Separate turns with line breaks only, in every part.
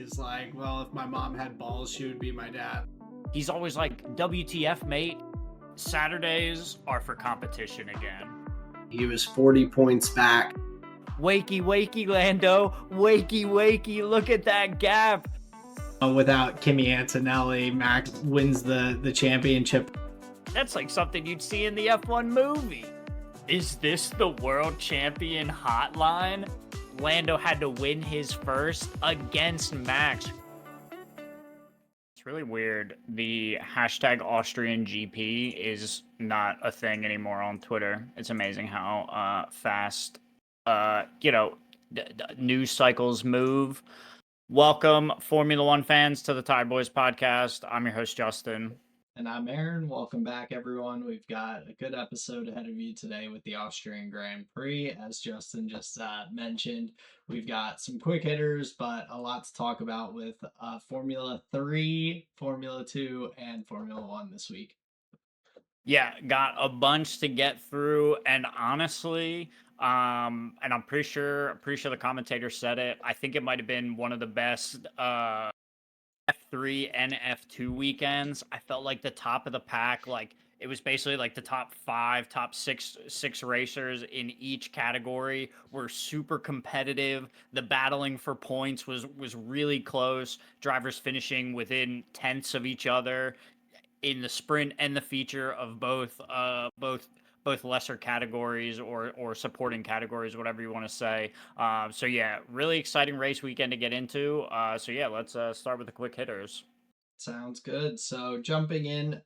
He's like, well, if my mom had balls, she would be my dad.
He's always like, WTF, mate? Saturdays are for competition again.
He was 40 points back.
Wakey, wakey, Lando. Wakey, wakey. Look at that gap.
Without Kimi Antonelli, Max wins the championship.
That's like something you'd see in the F1 movie. Is this the world champion hotline? Lando had to win his first against Max. It's really weird. The hashtag Austrian GP is not a thing anymore on Twitter. It's amazing how fast, news cycles move. Welcome, Formula One fans, to the Tyred Boys podcast. I'm your host, Justin.
And I'm Aaron. Welcome back, everyone. We've got a good episode ahead of you today with the Austrian Grand Prix. As Justin just mentioned, we've got some quick hitters, but a lot to talk about with Formula 3, Formula 2, and Formula 1 this week.
Yeah, got a bunch to get through, and honestly, and I'm pretty sure the commentator said it. I think it might have been one of the best F3 and F2 weekends. I felt like the top of the pack, like it was basically like the top six racers in each category were super competitive. The battling for points was really close. Drivers finishing within tenths of each other in the sprint and the feature of both lesser categories or supporting categories, whatever you want to say. So yeah, really exciting race weekend to get into. So yeah, let's start with the quick hitters.
Sounds good. So jumping in,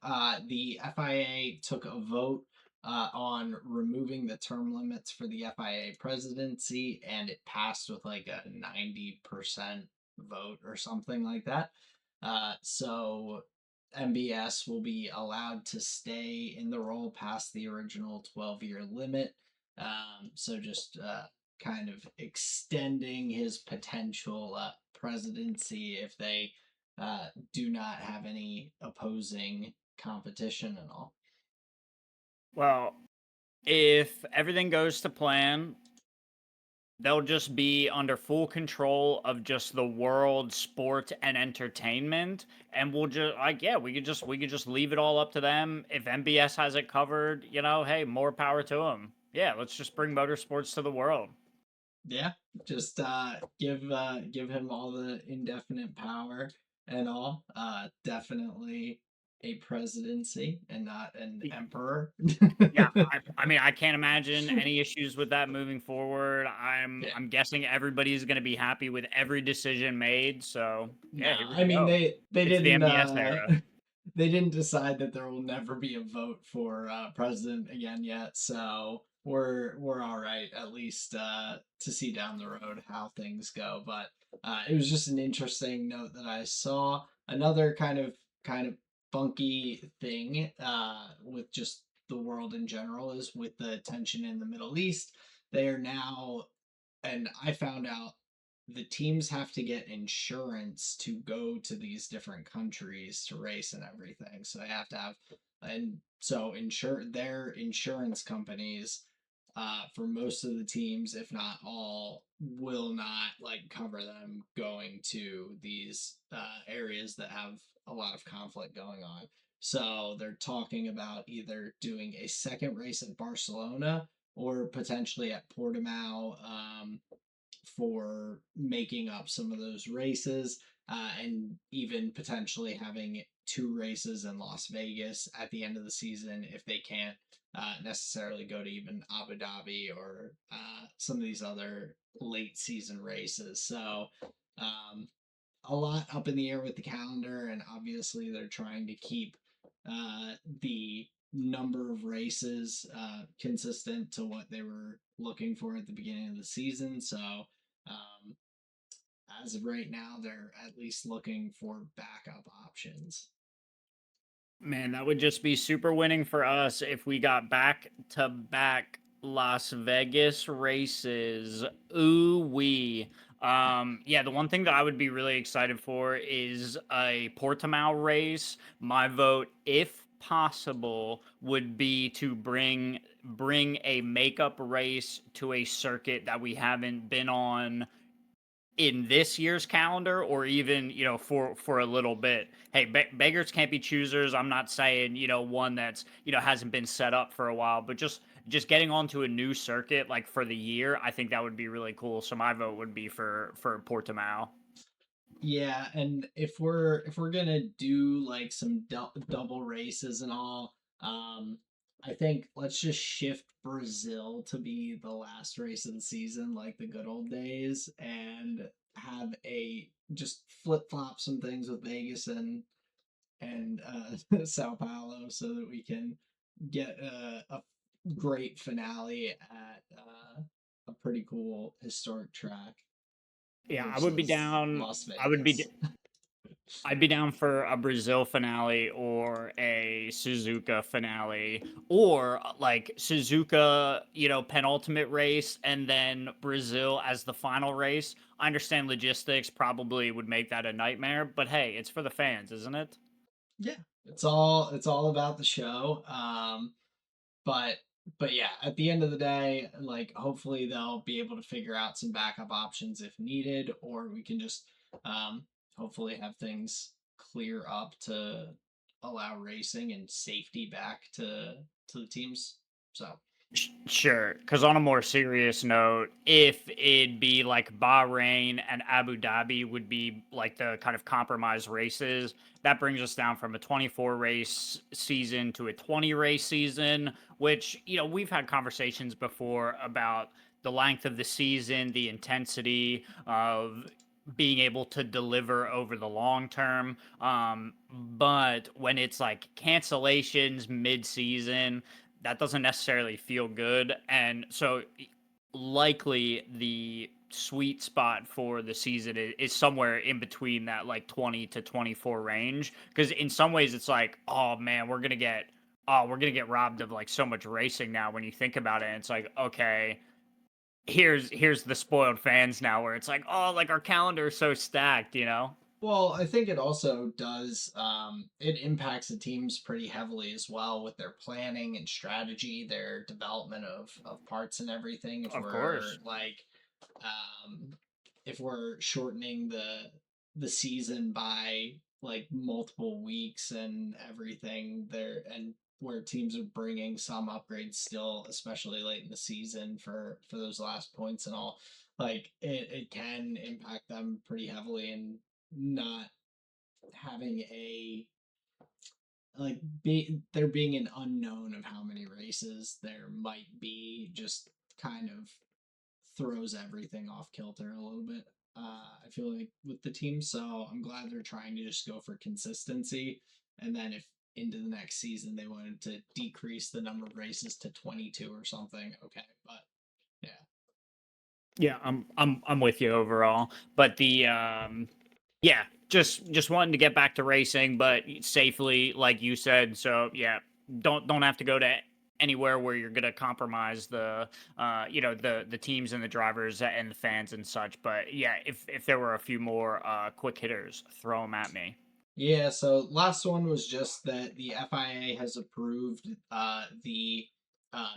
the FIA took a vote on removing the term limits for the FIA presidency, and it passed with like a 90% vote or something like that. So MBS will be allowed to stay in the role past the original 12-year limit. So just kind of extending his potential presidency if they do not have any opposing competition and all.
Well, if everything goes to plan, they'll just be under full control of just the world, sport, and entertainment, and we'll just we could just leave it all up to them. If MBS has it covered, hey, more power to them. Yeah, let's just bring motorsports to the world.
Yeah, just give him all the indefinite power and all. Definitely a presidency and not an emperor.
Yeah, I mean, I can't imagine any issues with that moving forward. I'm guessing everybody's going to be happy with every decision made. So yeah,
no, I mean they
it's
didn't
the MBS era.
They didn't decide that there will never be a vote for president again yet. So we're all right at least to see down the road how things go. But it was just an interesting note that I saw. Another kind of funky thing with just the world in general is with the tension in the Middle East. They are now, and I found out the teams have to get insurance to go to these different countries to race and everything. So they have to have, and so their insurance companies for most of the teams, if not all, will not like cover them going to these areas that have a lot of conflict going on. So they're talking about either doing a second race at Barcelona or potentially at Portimao for making up some of those races, and even potentially having two races in Las Vegas at the end of the season if they can't necessarily go to even Abu Dhabi or some of these other late season races. So a lot up in the air with the calendar, and obviously they're trying to keep the number of races consistent to what they were looking for at the beginning of the season. So as of right now, they're at least looking for backup options.
Man, that would just be super winning for us if we got back-to-back Las Vegas races. Ooh wee. Yeah, the one thing that I would be really excited for is a Portimao race. My vote, if possible, would be to bring a makeup race to a circuit that we haven't been on in this year's calendar, or even for a little bit. Hey, beggars can't be choosers. I'm not saying one that's hasn't been set up for a while, but just getting onto a new circuit like for the year, I think that would be really cool. So my vote would be for Portimao.
Yeah, and if we're gonna do like some double races and all, I think let's just shift Brazil to be the last race of the season, like the good old days, and have a just flip flop some things with Vegas and Sao Paulo so that we can get a great finale at a pretty cool historic track
Yeah, I would be
versus
down.
Las
I would be.
Vegas.
I'd be down for a Brazil finale or a Suzuka finale, or like Suzuka, penultimate race and then Brazil as the final race. I understand logistics probably would make that a nightmare, but hey, it's for the fans, isn't it?
Yeah, it's all about the show. But but yeah, at the end of the day, like hopefully they'll be able to figure out some backup options if needed, or we can just um, hopefully have things clear up to allow racing and safety back to the teams. So
Sure, because on a more serious note, if it'd be like Bahrain and Abu Dhabi would be like the kind of compromise races, that brings us down from a 24 race season to a 20 race season, which, we've had conversations before about the length of the season, the intensity of being able to deliver over the long term. But when it's like cancellations mid season, that doesn't necessarily feel good. And so likely the sweet spot for the season is somewhere in between that like 20 to 24 range, because in some ways it's like, oh man, we're gonna get robbed of like so much racing now when you think about it. And it's like, okay, here's the spoiled fans now, where it's like, oh, like our calendar is so stacked.
well, I think it also does. It impacts the teams pretty heavily as well with their planning and strategy, their development of parts and everything. If
Of
we're
course.
like, um, if we're shortening the season by like multiple weeks and everything there, and where teams are bringing some upgrades still, especially late in the season for those last points and all, like it can impact them pretty heavily and not having a like there being an unknown of how many races there might be just kind of throws everything off kilter a little bit. I feel like with the team, so I'm glad they're trying to just go for consistency, and then if into the next season they wanted to decrease the number of races to 22 or something, okay, but yeah.
Yeah, I'm with you overall, but yeah, just wanting to get back to racing, but safely, like you said. So yeah, don't have to go to anywhere where you're gonna compromise the teams and the drivers and the fans and such. But yeah, if there were a few more quick hitters, throw them at me.
Yeah, so last one was just that the FIA has approved the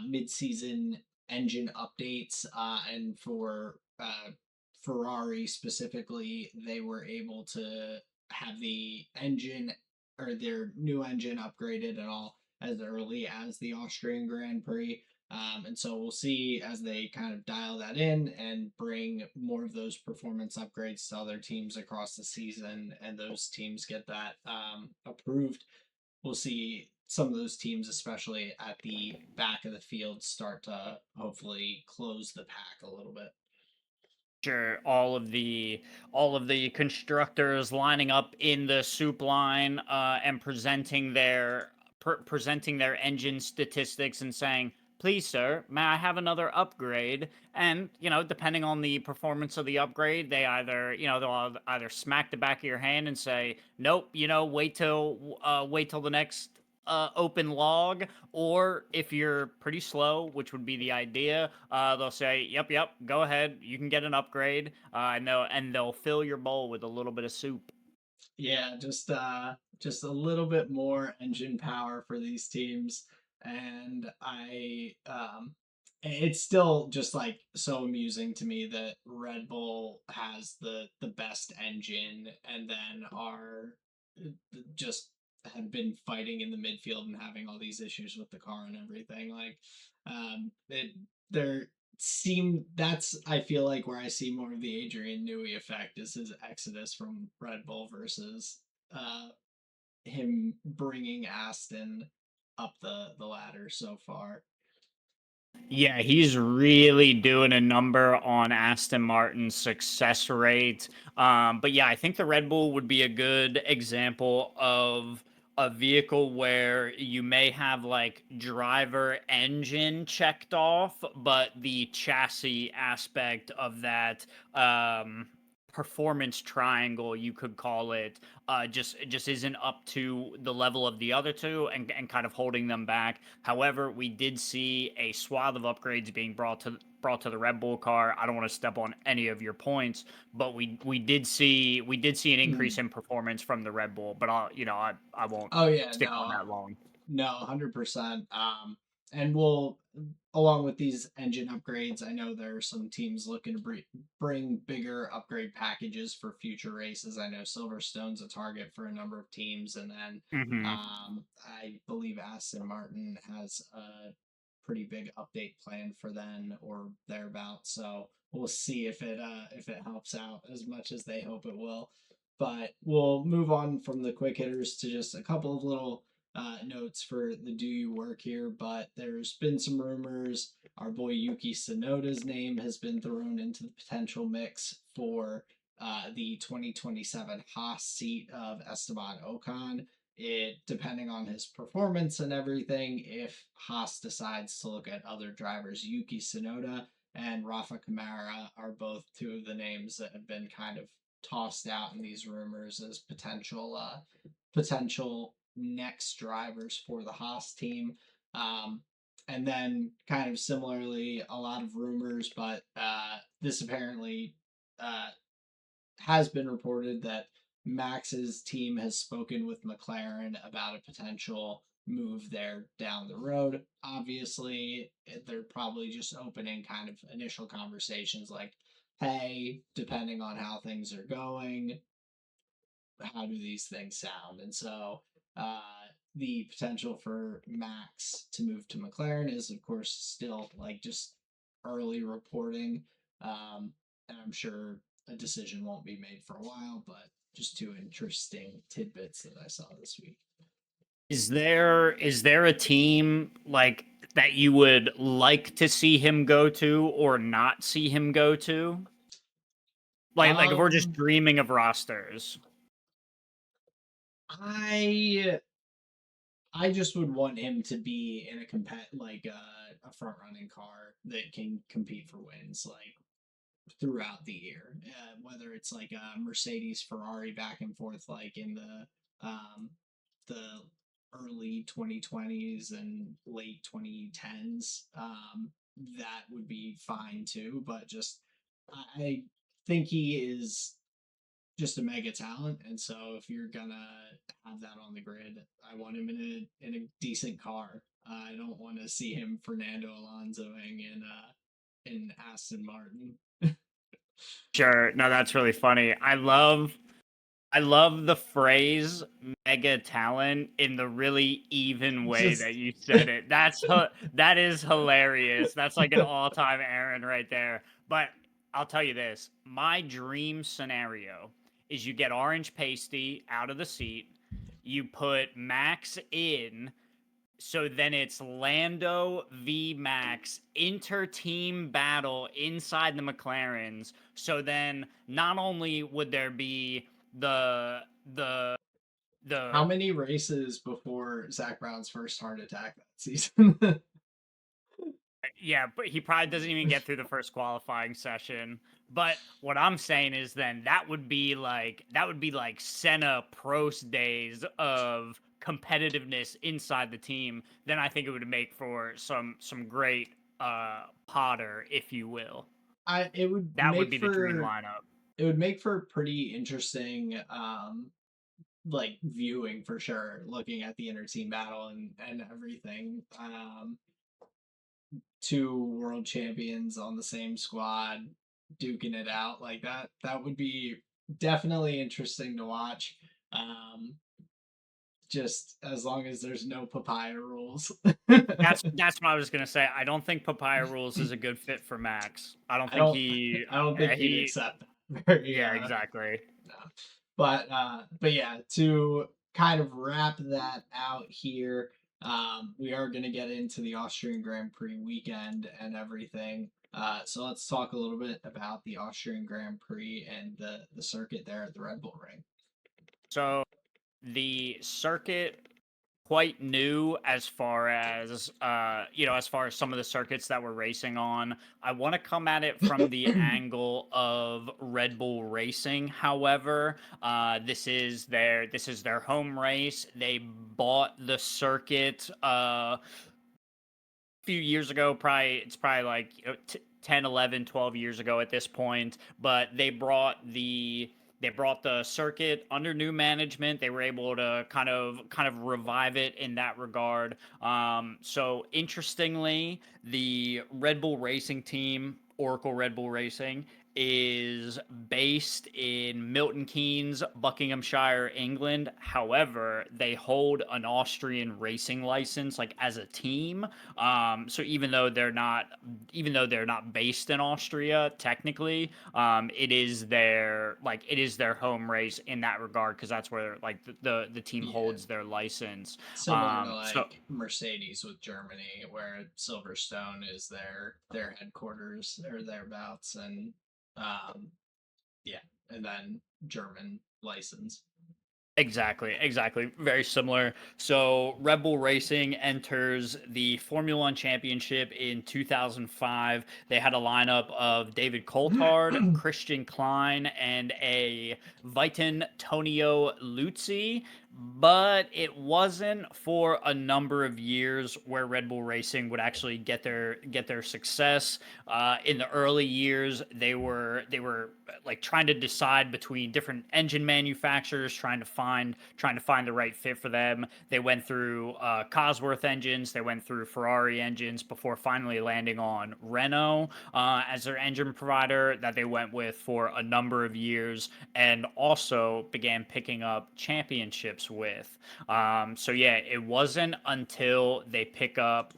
mid-season engine updates, and for Ferrari specifically, they were able to have the engine or their new engine upgraded and all as early as the Austrian Grand Prix. And so we'll see as they kind of dial that in and bring more of those performance upgrades to other teams across the season, and those teams get that approved. We'll see some of those teams, especially at the back of the field, start to hopefully close the pack a little bit.
Sure, all of the constructors lining up in the soup line, and presenting their engine statistics and saying, "Please, sir, may I have another upgrade?" And depending on the performance of the upgrade, they'll either smack the back of your hand and say, "Nope, wait till the next open log," or if you're pretty slow, which would be the idea, they'll say, "Yep, yep, go ahead, you can get an upgrade," and they'll fill your bowl with a little bit of soup.
Yeah, just a little bit more engine power for these teams, and it's still just like so amusing to me that Red Bull has the best engine and then are just have been fighting in the midfield and having all these issues with the car and everything. Like, it there seem that's I feel like where I see more of the Adrian Newey effect is his exodus from Red Bull versus uh him bringing Aston up the ladder so far.
Yeah, he's really doing a number on Aston Martin's success rate. But yeah, I think the Red Bull would be a good example of a vehicle where you may have like driver engine checked off, but the chassis aspect of that performance triangle, you could call it, just isn't up to the level of the other two, and kind of holding them back. However, we did see a swath of upgrades being brought to the Red Bull car. I don't want to step on any of your points, but we did see an increase
Mhm.
in performance from the Red Bull. But I won't
Oh yeah,
stick on
no,
that long.
no, 100%. And we'll, along with these engine upgrades, I know there are some teams looking to bring bigger upgrade packages for future races. I know Silverstone's a target for a number of teams, and then
Hmm.
I believe Aston Martin has a pretty big update plan for them or thereabouts. So we'll see if it helps out as much as they hope it will. But we'll move on from the quick hitters to just a couple of little notes for the do you work here, but there's been some rumors. Our boy Yuki Tsunoda's name has been thrown into the potential mix for the 2027 Haas seat of Esteban Ocon. It depending on his performance and everything, if Haas decides to look at other drivers, Yuki Tsunoda and Rafa Kamara are both two of the names that have been kind of tossed out in these rumors as potential next drivers for the Haas team. Um, and then, kind of similarly, a lot of rumors, but this apparently uh, has been reported that Max's team has spoken with McLaren about a potential move there down the road. Obviously, they're probably just opening kind of initial conversations like, hey, depending on how things are going, how do these things sound? And so uh, the potential for Max to move to McLaren is, of course, still like just early reporting. And I'm sure a decision won't be made for a while, but just two interesting tidbits that I saw this week.
Is there a team like that you would like to see him go to or not see him go to? Like if we're just
Um,
dreaming of rosters.
I I just would want him to be in a a front running car that can compete for wins. Like throughout the year, whether it's like a Mercedes Ferrari back and forth, like in the early 2020s and late 2010s. That would be fine too, but just I think he is just a mega talent, and so if you're gonna have that on the grid, I want him in a decent car. I don't want to see him Fernando Alonsoing in Aston Martin.
Sure. No, that's really funny. I love the phrase mega talent in the really even way
Just
that you said it. That is hilarious. That's like an all-time Aaron right there. But I'll tell you this, my dream scenario is you get Orange Pasty out of the seat, you put Max in, so then it's Lando v Max inter-team battle inside the McLarens. So then not only would there be the the
how
the
many races before Zach Brown's first heart attack that season?
yeah, but he probably doesn't even get through the first qualifying session. But what I'm saying is then that would be like Senna Prost days of competitiveness inside the team. Then I think it would make for some great Potter, if you will.
I
That would be the dream lineup.
it would make for pretty interesting like viewing for sure, looking at the inter team battle and everything. two world champions on the same squad duking it out like that. That would be definitely interesting to watch. Um, just as long as there's no papaya rules.
That's what I was gonna say. I don't think Papaya Rules is a good fit for Max. I don't
I
think
don't I don't think he'd
he
accept that very
yeah, exactly.
no. But yeah, to kind of wrap that out here, we are going to get into the Austrian Grand Prix weekend and everything. So let's talk a little bit about the Austrian Grand Prix and the circuit there at the Red Bull Ring.
So the circuit quite new as far as as far as some of the circuits that we're racing on. I want to come at it from the angle of Red Bull Racing. However, this is their home race. They bought the circuit few years ago. It's probably like 10, 11, 12 years ago at this point, but they brought the circuit under new management. They were able to kind of revive it in that regard. So interestingly, the Red Bull Racing team, Oracle Red Bull Racing, is based in Milton Keynes, Buckinghamshire, England. However, they hold an Austrian racing license, like as a team. So even though they're not based in Austria technically, it is their home race in that regard, because that's where like the team
Yeah,
holds their license.
similar to
So
like Mercedes with Germany, where Silverstone is their headquarters or thereabouts, and um, yeah, and then German license.
Exactly. Very similar. So Red Bull Racing enters the Formula One Championship in 2005. They had a lineup of David Coulthard, Christian Klein, and a Viton Tonio Luzzi. But it wasn't for a number of years where Red Bull Racing would actually get their success. In the early years, they were like trying to decide between different engine manufacturers, trying to find the right fit for them. They went through Cosworth engines, they went through Ferrari engines before finally landing on Renault as their engine provider that they went with for a number of years, and also began picking up championships with. So yeah, it wasn't until they pick up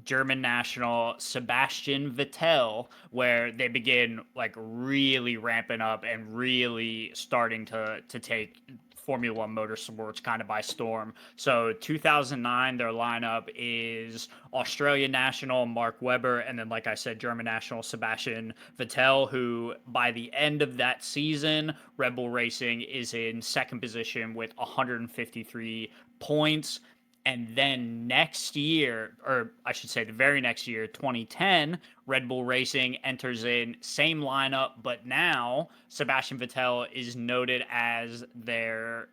German national Sebastian Vettel, where they begin like really ramping up and really starting to take Formula One motorsports kind of by storm. So 2009, their lineup is Australian national Mark Webber, and then like I said, German national Sebastian Vettel, who by the end of that season, Red Bull Racing is in second position with 153 points. And then next year, or I should say the very next year, 2010, Red Bull Racing enters in same lineup, but now Sebastian Vettel is noted as their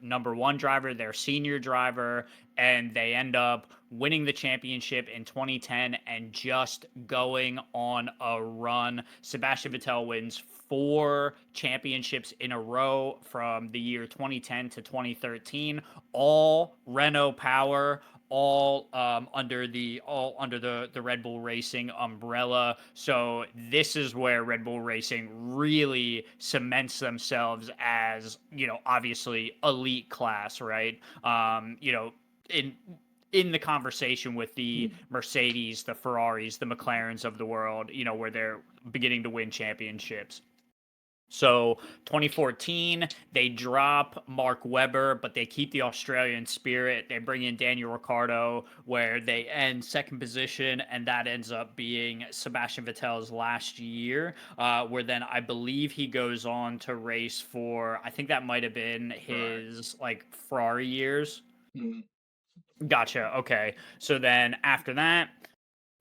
number one driver, their senior driver, and they end up winning the championship in 2010 and just going on a run. Sebastian Vettel wins four championships in a row from the year 2010 to 2013, all Renault power, all under the Red Bull Racing umbrella. So this is where Red Bull Racing really cements themselves as, obviously elite class, right? In in the conversation with the Mercedes, the Ferraris, the McLarens of the world, where they're beginning to win championships. So 2014, they drop Mark Webber, but they keep the Australian spirit. They bring in Daniel Ricciardo, where they end second position, and that ends up being Sebastian Vettel's last year. Where then I believe he goes on to race for, I think that might have been
Ferrari.
his like Ferrari years.
Mm.
Gotcha. Okay. So then after that,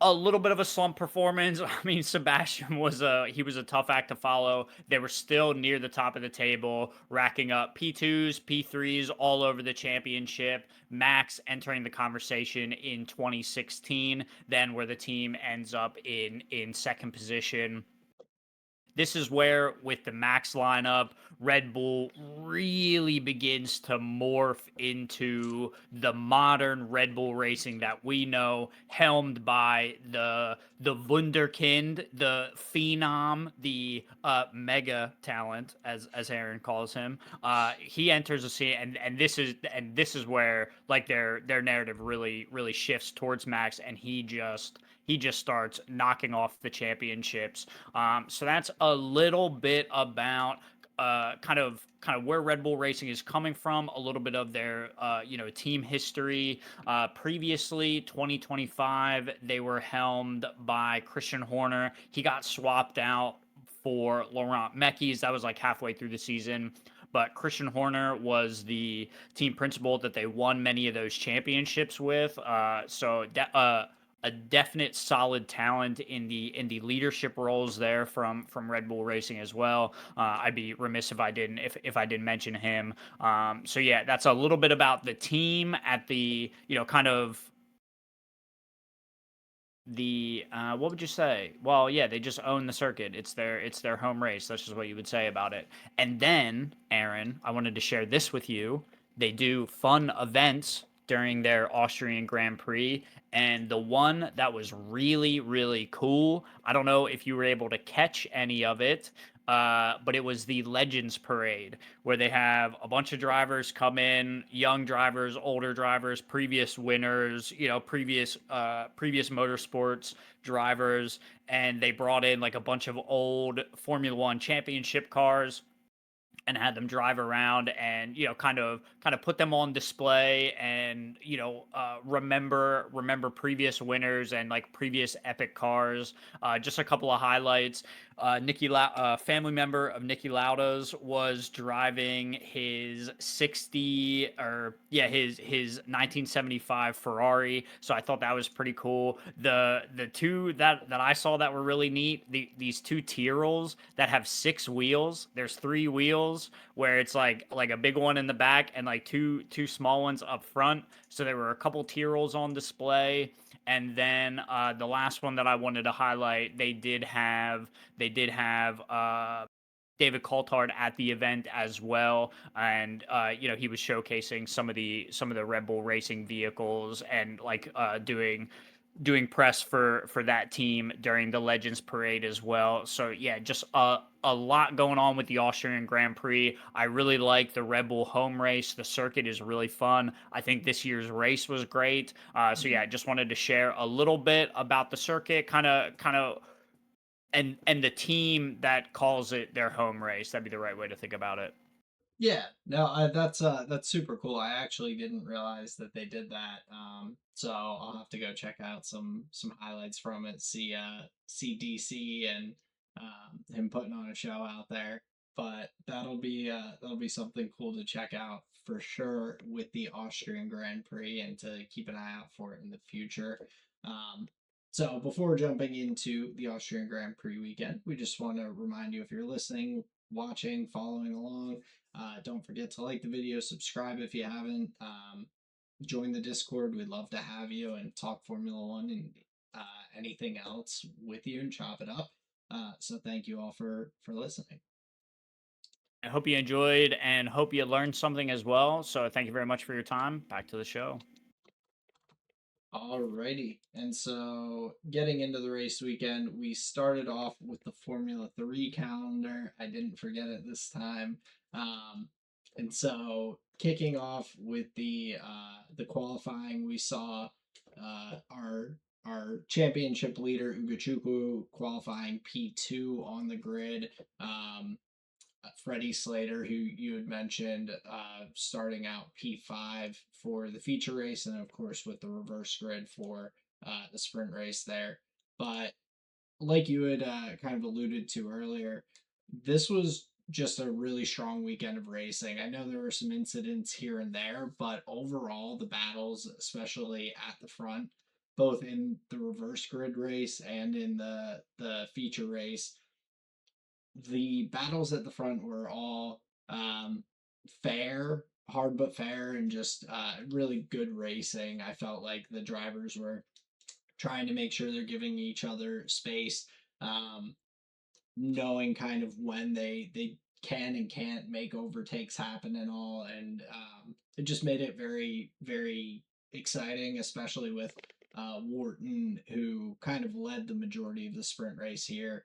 a little bit of a slump performance. I mean, Sebastian was a tough act to follow. They were still near the top of the table, racking up P2s, P3s all over the championship. Max entering the conversation in 2016, then where the team ends up in second position. this is where, with the Max lineup, Red Bull really begins to morph into the modern Red Bull racing that we know, helmed by the wunderkind, the phenom, the mega talent, as Aaron calls him. He enters the scene, and this is where like their narrative really shifts towards Max, and he just starts knocking off the championships. So that's a little bit about kind of where Red Bull Racing is coming from, a little bit of their team history. Previously, 2025, they were helmed by Christian Horner. He got swapped out for Laurent Mekies. That was like halfway through the season. But Christian Horner was the team principal that they won many of those championships with. A definite solid talent in the leadership roles there from Red Bull Racing as well. I'd be remiss if I didn't mention him. So yeah, that's a little bit about the team at the kind of the what would you say? Well, yeah, they just own the circuit. It's their home race. That's just what you would say about it. And then, Aaron, I wanted to share this with you. They do fun events during their Austrian Grand Prix, and the one that was really cool. I don't know if you were able to catch any of it. But it was the Legends Parade where they have a bunch of drivers come in, young drivers, older drivers, previous winners, previous motorsports drivers, and they brought in like a bunch of old Formula One championship cars and had them drive around and kind of put them on display and remember previous winners and like previous epic cars. Just a couple of highlights. Family member of Nicky Lauda's was driving his 60 or yeah his 1975 Ferrari, so I thought that was pretty cool. The two that I saw that were really neat, these two Tyrrells that have six wheels. There's three wheels where it's like a big one in the back and like two small ones up front. So there were a couple Tyrrells on display. And then the last one that I wanted to highlight, they did have David Coulthard at the event as well, and he was showcasing some of the Red Bull racing vehicles and doing press for that team during the Legends Parade as well. So yeah, just a lot going on with the Austrian Grand Prix. I really like the Red Bull home race. The circuit is really fun. I think this year's race was great. So yeah, I just wanted to share a little bit about the circuit, kind of, and the team that calls it their home race. That'd be the right way to think about it.
Yeah, no, that's super cool. I actually didn't realize that they did that. So I'll have to go check out some highlights from it. See DC and him putting on a show out there. But that'll be something cool to check out for sure with the Austrian Grand Prix and to keep an eye out for it in the future. Um, so before jumping into the Austrian Grand Prix weekend, we just want to remind you if you're listening, watching, following along. Don't forget to like the video, subscribe if you haven't. Join the Discord. We'd love to have you and talk Formula One and anything else with you and chop it up. So thank you all for listening.
I hope you enjoyed and hope you learned something as well. So thank you very much for your time. Back to the show.
Alrighty. And so getting into the race weekend, we started off with the Formula 3 calendar. I didn't forget it this time. Um, and so kicking off with the qualifying, we saw our championship leader Ugochukwu qualifying P2 on the grid. Freddie Slater, who you had mentioned, starting out P5 for the feature race, and of course with the reverse grid for the sprint race there. But like you had kind of alluded to earlier, this was just a really strong weekend of racing. I know there were some incidents here and there, but overall, the battles, especially at the front, both in the reverse grid race and in the feature race, the battles at the front were all fair, hard but fair, and just really good racing. I felt like the drivers were trying to make sure they're giving each other space. Um, knowing kind of when they can and can't make overtakes happen and all, and it just made it very exciting, especially with Wharton, who kind of led the majority of the sprint race here,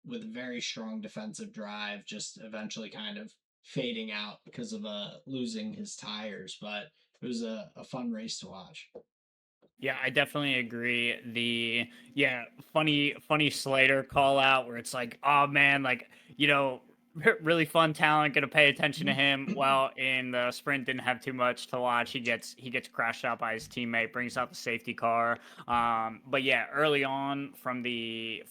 with a very strong defensive drive, just eventually kind of fading out because of losing his tires. But it was a fun race to watch.
Yeah, I definitely agree. Funny Slater call out where it's like, oh man, like, really fun talent, gonna pay attention to him. Well, in the sprint didn't have too much to watch. He gets crashed out by his teammate, brings out the safety car. But yeah, early on from the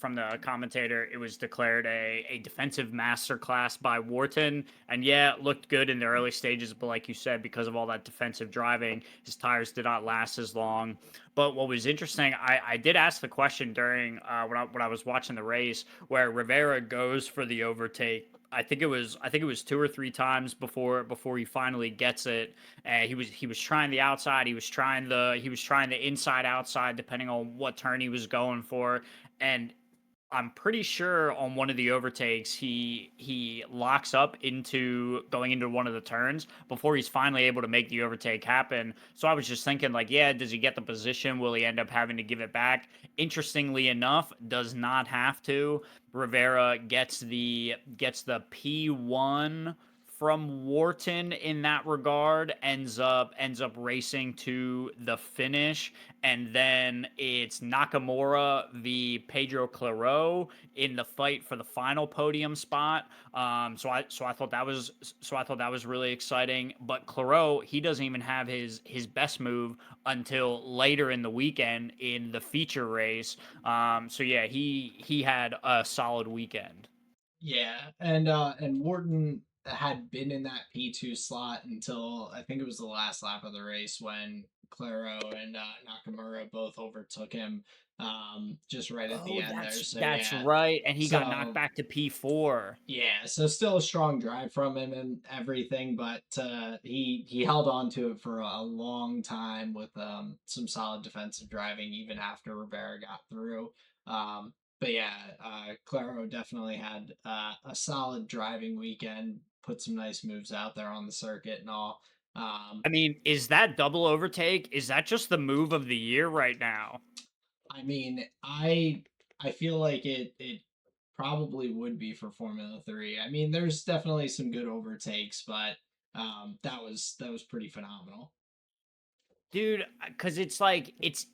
commentator, it was declared a defensive masterclass by Wharton. And yeah, it looked good in the early stages, but like you said, because of all that defensive driving, his tires did not last as long. But what was interesting, I did ask the question during when I was watching the race where Rivera goes for the overtake. I think it was two or three times before he finally gets it. He was trying the outside, he was trying the inside outside depending on what turn he was going for, and I'm pretty sure on one of the overtakes he locks up into going into one of the turns before he's finally able to make the overtake happen. So I was just thinking like, yeah, does he get the position? Will he end up having to give it back? Interestingly enough, does not have to. Rivera gets the P1 from Wharton in that regard, ends up racing to the finish, and then it's Nakamura v Pedro Claro in the fight for the final podium spot. So I thought that was really exciting. But Claro, he doesn't even have his best move until later in the weekend in the feature race. So yeah, he had a solid weekend.
Yeah, and Wharton had been in that P2 slot until I think it was the last lap of the race when Claro and Nakamura both overtook him, just right at the
Oh,
end there.
that's
So
that's
yeah,
right, and he got knocked
so
back to P4.
yeah, so still a strong drive from him and everything, but he held on to it for a long time with some solid defensive driving even after Rivera got through. But yeah, Claro definitely had a solid driving weekend, put some nice moves out there on the circuit and all. Um,
I mean, is that double overtake? Is that just the move of the year right now?
I mean, I feel like it probably would be for Formula 3. I mean, there's definitely some good overtakes, but that was pretty phenomenal.
Dude, because it's like it's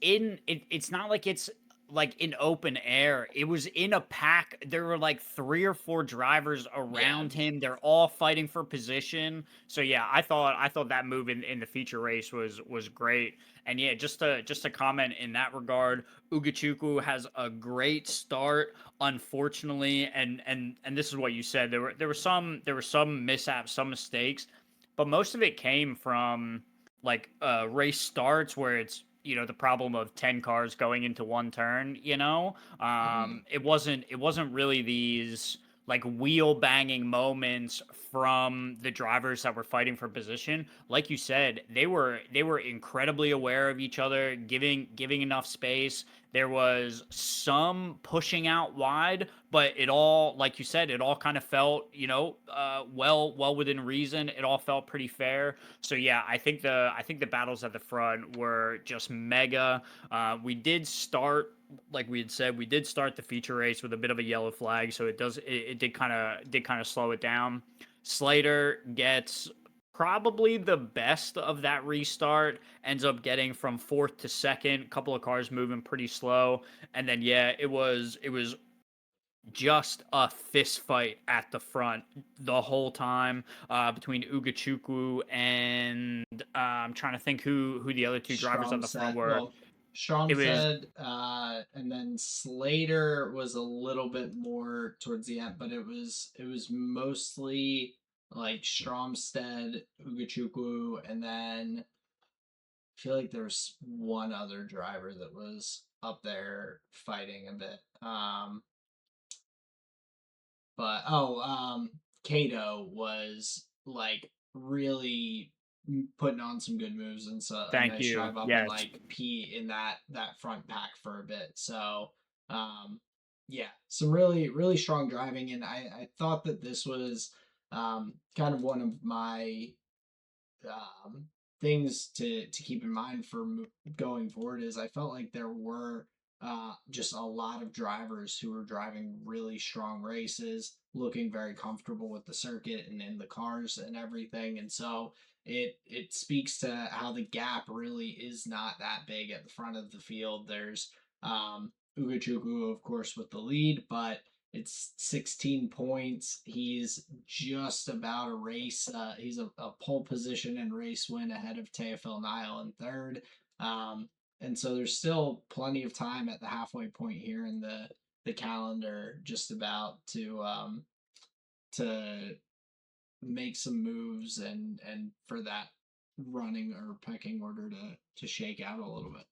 not like it's like in open air. It was in a pack. There were like three or four drivers
Yeah.
around him. They're all fighting for position. So yeah, I thought that move in the feature race was great. And yeah, just to comment in that regard, Ugachuku has a great start. Unfortunately, and this is what you said. There were some mishaps, some mistakes, but most of it came from like race starts where it's the problem of 10 cars going into one turn.
Mhm.
It wasn't really these like wheel banging moments from the drivers that were fighting for position. Like you said, they were incredibly aware of each other, giving enough space. There was some pushing out wide, but it all, like you said, it all kind of felt, well within reason. It all felt pretty fair. So yeah, I think the battles at the front were just mega. We did start, like we had said, we did start the feature race with a bit of a yellow flag, so it did kind of slow it down. Slater gets probably the best of that restart, ends up getting from fourth to second, couple of cars moving pretty slow, and then yeah, it was just a fist fight at the front the whole time, between Ugachuku and I'm trying to think who the other two drivers at
Strom
the front
said,
were.
well, Strom
It was
said, and then Slater was a little bit more towards the end, but it was mostly like Stromstead, Ugachuku, and then I feel like there's one other driver that was up there fighting a bit. But Kato was like really putting on some good moves and so a
thank
nice
you.
drive up and
Yes.
like P in that front pack for a bit. So Yeah, some really strong driving, and I thought that this was kind of one of my um, things to keep in mind for going forward is I felt like there were just a lot of drivers who were driving really strong races, looking very comfortable with the circuit and in the cars and everything, and so it speaks to how the gap really is not that big at the front of the field. There's Ugochukwu, of course, with the lead, but it's 16 points. He's just about a race. He's a pole position and race win ahead of Teofil Nile in third. Um, and so there's still plenty of time at the halfway point here in the calendar, just about to make some moves and for that running or pecking order to shake out a little bit.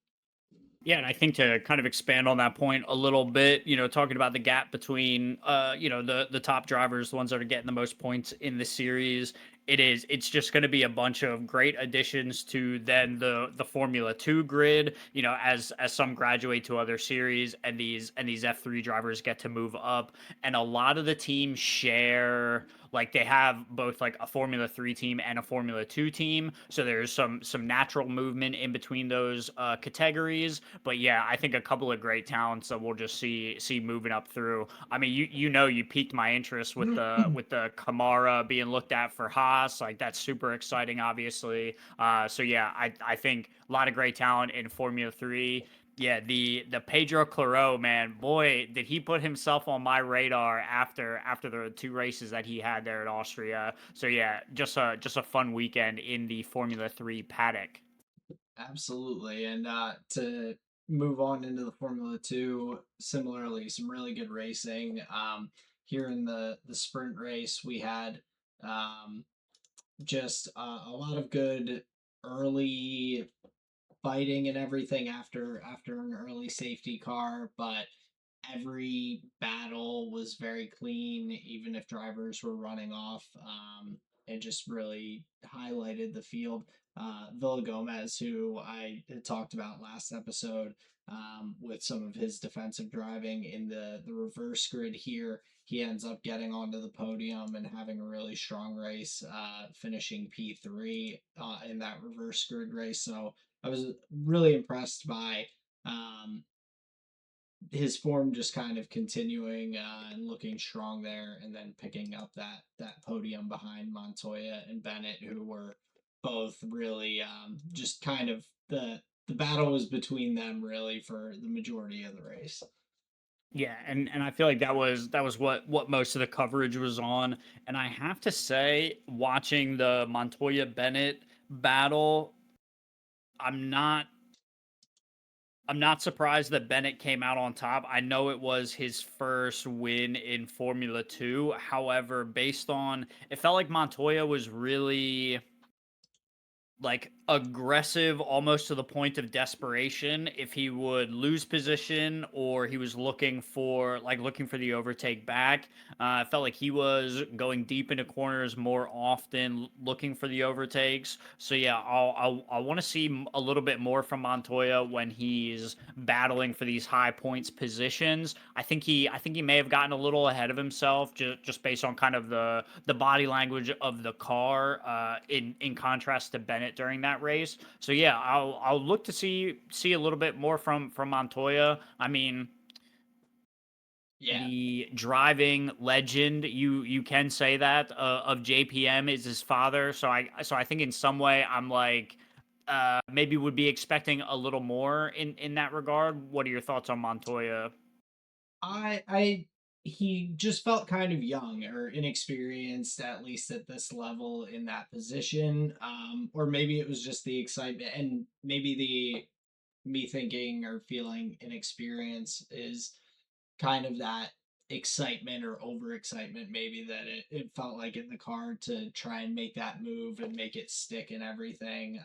Yeah, and I think to kind of expand on that point a little bit, talking about the gap between the top drivers, the ones that are getting the most points in the series, it's just going to be a bunch of great additions to then the Formula 2 grid, as some graduate to other series and these F3 drivers get to move up, and a lot of the teams share, like they have both like a Formula 3 team and a Formula 2 team, so there's some natural movement in between those categories. But yeah, I think a couple of great talents that we'll just see moving up through. I mean, you piqued my interest with the Kamara being looked at for Haas. Like that's super exciting, obviously. So yeah, I think a lot of great talent in Formula 3. Yeah, the Pedro Claro, man, boy, did he put himself on my radar after the two races that he had there at Austria. So yeah, just a fun weekend in the Formula 3 paddock.
Absolutely. And to move on into the Formula 2, similarly, some really good racing. Here in the sprint race, we had um, just a lot of good early fighting and everything after an early safety car, but every battle was very clean, even if drivers were running off. It just really highlighted the field. Villa Gomez, who I had talked about last episode, with some of his defensive driving in the reverse grid here, he ends up getting onto the podium and having a really strong race, finishing P3 in that reverse grid race. So I was really impressed by um, his form just kind of continuing and looking strong there, and then picking up that podium behind Montoya and Bennett, who were both really just kind of the battle was between them really for the majority of the race.
Yeah, and I feel like that was what most of the coverage was on. And I have to say, watching the Montoya Bennett battle, I'm not I'm not surprised that Bennett came out on top. I know it was his first win in Formula 2. However, based on it felt like Montoya was really like aggressive almost to the point of desperation if he would lose position or he was looking for the overtake back. I felt like he was going deep into corners more often, looking for the overtakes. So yeah, I want to see a little bit more from Montoya when he's battling for these high points positions. I think he may have gotten a little ahead of himself just based on kind of the body language of the car, in contrast to Bennett during that race. So yeah, I'll look to see a little bit more from Montoya. I mean,
Yeah,
the driving legend, you can say that, of JPM is his father. So I think in some way I'm like, maybe would be expecting a little more in that regard. What are your thoughts on Montoya?
I he just felt kind of young or inexperienced, at least at this level in that position. Or maybe it was just the excitement, and maybe the me thinking or feeling inexperience is kind of that excitement or overexcitement maybe that it felt like in the car to try and make that move and make it stick and everything.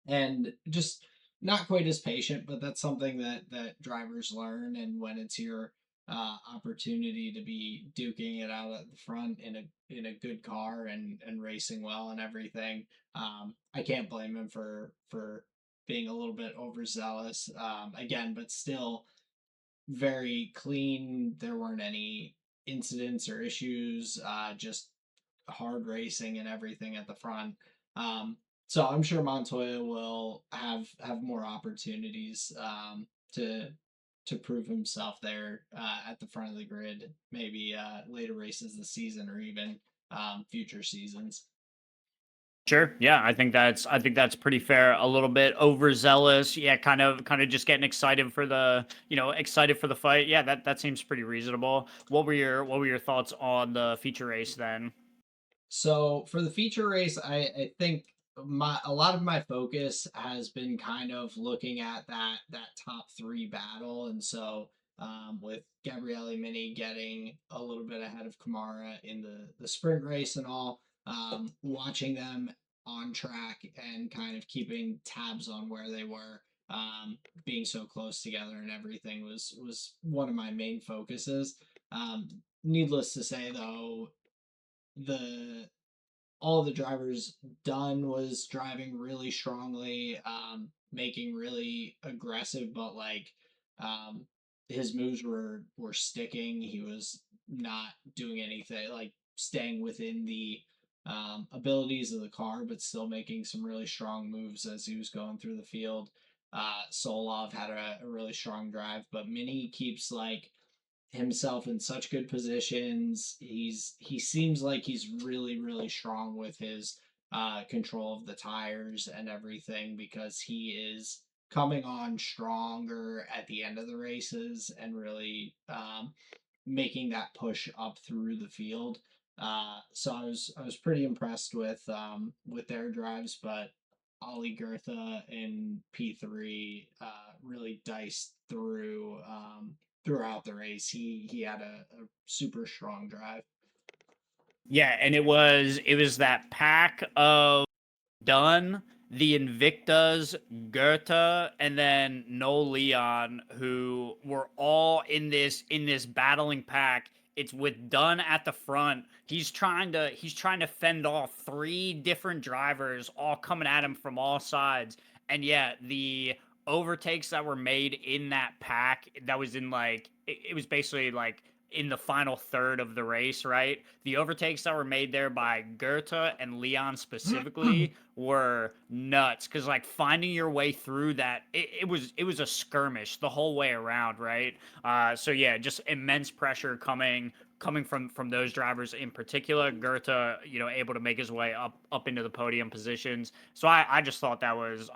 And just not quite as patient, but that's something that drivers learn. And when it's your opportunity to be duking it out at the front in a good car and racing well and everything, I can't blame him for being a little bit overzealous. Again, but still very clean. There weren't any incidents or issues. Just hard racing and everything at the front. Um, so I'm sure Montoya will have more opportunities to prove himself there at the front of the grid. Maybe later races this season or even future seasons.
Sure. Yeah, I think that's pretty fair. A little bit overzealous. Yeah, kind of just getting excited for the, excited for the fight. Yeah, that seems pretty reasonable. What were your thoughts on the feature race then?
So for the feature race, I think my a lot of my focus has been kind of looking at that top three battle, and so with Gabriele Mini getting a little bit ahead of Kamara in the sprint race and all, watching them on track and kind of keeping tabs on where they were, being so close together and everything was one of my main focuses. Um, Needless to say, though, the all the drivers done was driving really strongly, making really aggressive, but like um, his moves were sticking. He was not doing anything like staying within the abilities of the car, but still making some really strong moves as he was going through the field. Solov had a really strong drive, but Mini keeps like himself in such good positions. He seems like he's really strong with his control of the tires and everything because he is coming on stronger at the end of the races and really making that push up through the field. So I was pretty impressed with their drives, but Ollie Goethe in P3 really diced throughout the race. He had a super strong drive.
Yeah, and it was that pack of Dunn, the Invictas, Goethe, and then No Leon, who were all in this battling pack. It's with Dunn at the front. He's trying to fend off three different drivers all coming at him from all sides. And yeah, the overtakes that were made in that pack, that was in like it was basically like in the final third of the race, right? The overtakes that were made there by Goethe and Leon specifically were nuts because like finding your way through that, it was a skirmish the whole way around, right? So yeah, just immense pressure coming from those drivers in particular. Goethe, able to make his way up into the podium positions. So I just thought that was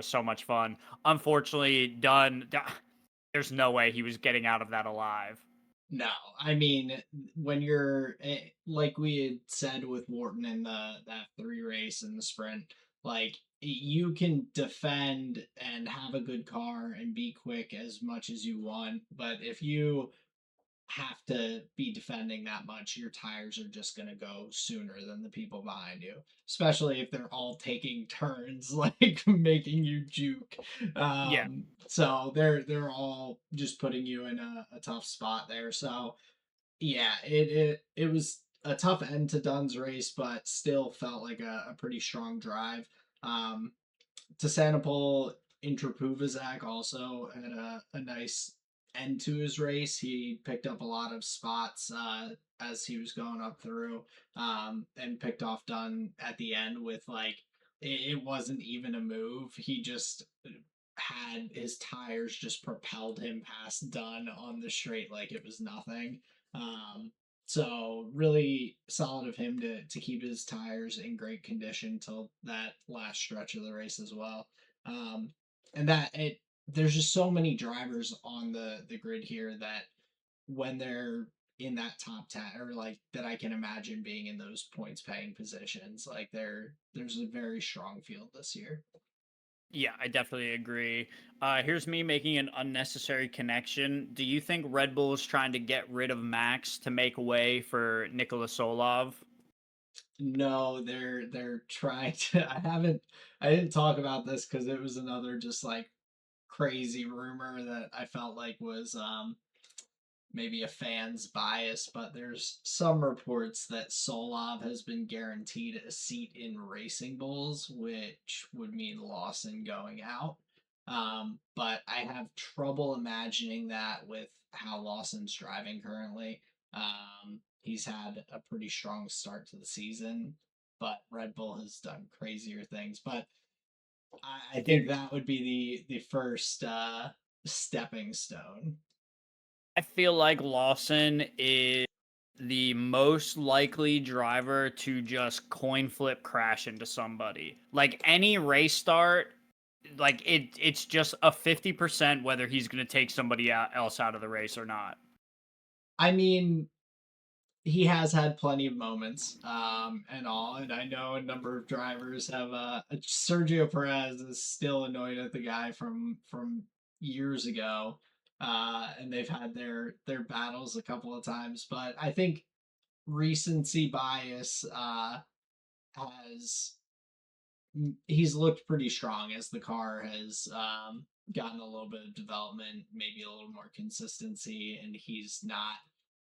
so much fun. Unfortunately, done. There's no way he was getting out of that alive.
No, I mean when you're like we had said with Wharton in the that three race in the sprint, like you can defend and have a good car and be quick as much as you want, but if you have to be defending that much, your tires are just going to go sooner than the people behind you, especially if they're all taking turns, like making you juke.
Yeah.
So they're all just putting you in a tough spot there. So yeah, it was a tough end to Dunn's race, but still felt like a pretty strong drive. Um, Tasanopol Intrapuvizak also had a nice end to his race. He picked up a lot of spots as he was going up through and picked off Dunn at the end with like, it wasn't even a move. He just had his tires just propelled him past Dunn on the straight like it was nothing. Um, so really solid of him to keep his tires in great condition till that last stretch of the race as well. Um, and that it there's just so many drivers on the grid here that when they're in that top 10 or like that I can imagine being in those points paying positions, like there's a very strong field this year.
Yeah, I definitely agree. Here's me making an unnecessary connection. Do you think Red Bull is trying to get rid of Max to make way for Nikola Solov?
No, they're trying to. I didn't talk about this because it was another just like crazy rumor that I felt like was maybe a fan's bias, but there's some reports that Solov has been guaranteed a seat in Racing Bulls, which would mean Lawson going out. But I have trouble imagining that with how Lawson's driving currently. He's had a pretty strong start to the season, but Red Bull has done crazier things. But I think
Dude,
that would be the first stepping stone.
I feel like Lawson is the most likely driver to just coin flip crash into somebody. Like any race start, like it's just a 50% whether he's going to take somebody else out of the race or not.
I mean, he has had plenty of moments, and all, and I know a number of drivers have. Sergio Perez is still annoyed at the guy from years ago, and they've had their battles a couple of times. But I think recency bias has he's looked pretty strong as the car has gotten a little bit of development, maybe a little more consistency, and he's not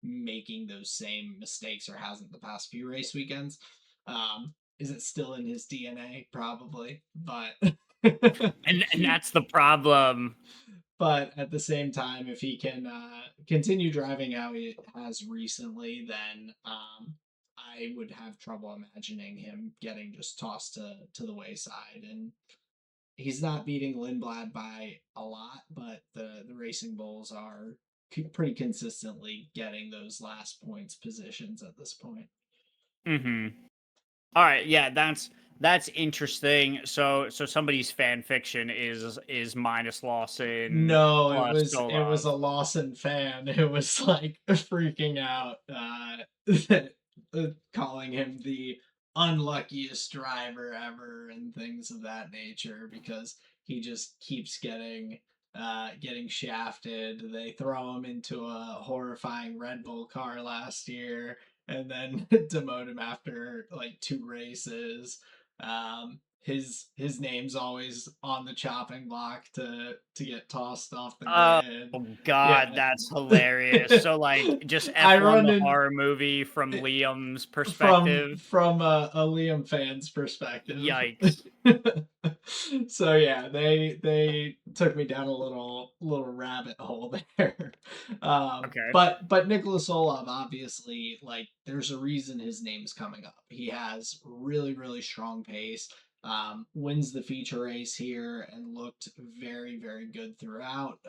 making those same mistakes or hasn't the past few race weekends. Is it still in his DNA? Probably, but
And that's the problem.
but at the same time, if he can continue driving how he has recently, then I would have trouble imagining him getting just tossed to the wayside. And he's not beating Lindblad by a lot, but the Racing Bulls are pretty consistently getting those last points positions at this point.
Mhm. All right, yeah, that's interesting. So somebody's fan fiction is minus Lawson
No, it
plus
was a
Golov.
Lawson fan. It was like freaking out, calling him the unluckiest driver ever and things of that nature because he just keeps getting shafted. They throw him into a horrifying Red Bull car last year and then demote him after like two races. His name's always on the chopping block to get tossed off the
Oh
grid.
God,
Yeah.
that's hilarious. So like just
I
F1
run
the
in
horror movie from Liam's perspective.
from a Liam fan's perspective.
Yikes.
So yeah, they took me down a little rabbit hole there.
Okay.
But Nicholas Olov, obviously, like there's a reason his name's coming up. He has really strong pace. Wins the feature race here and looked very good throughout.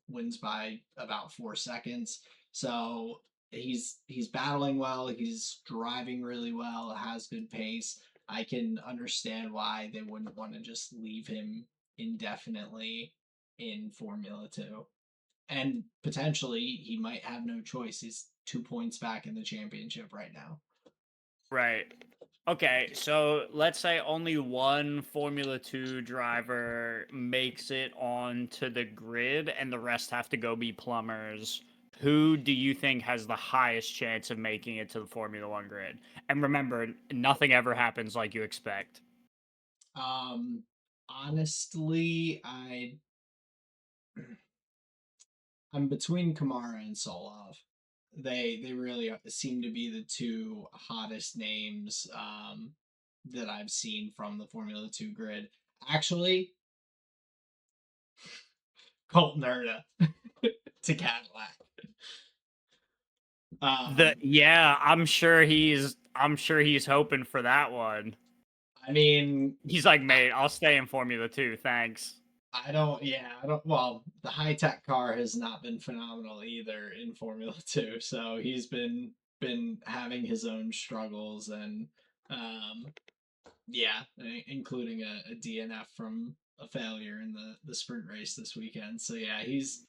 Wins by about 4 seconds. So he's battling well. He's driving really well. Has good pace. I can understand why they wouldn't want to just leave him indefinitely in Formula Two, and potentially he might have no choice. He's 2 points back in the championship right now.
Right. Okay, so let's say only one Formula 2 driver makes it onto the grid and the rest have to go be plumbers. Who do you think has the highest chance of making it to the Formula 1 grid? And remember, nothing ever happens like you expect.
Um, Honestly, I'm between Kamara and Solov. They really seem to be the two hottest names that I've seen from the Formula Two grid. Actually, Colton Herta to Cadillac.
The
Um,
yeah, I'm sure he's hoping for that one.
I mean,
He's like,
I,
"Mate, I'll stay in Formula 2, thanks."
I don't. Yeah, I don't. Well, the high tech car has not been phenomenal either in Formula Two, so he's been having his own struggles and um, yeah, including a DNF from a failure in the sprint race this weekend. So yeah, he's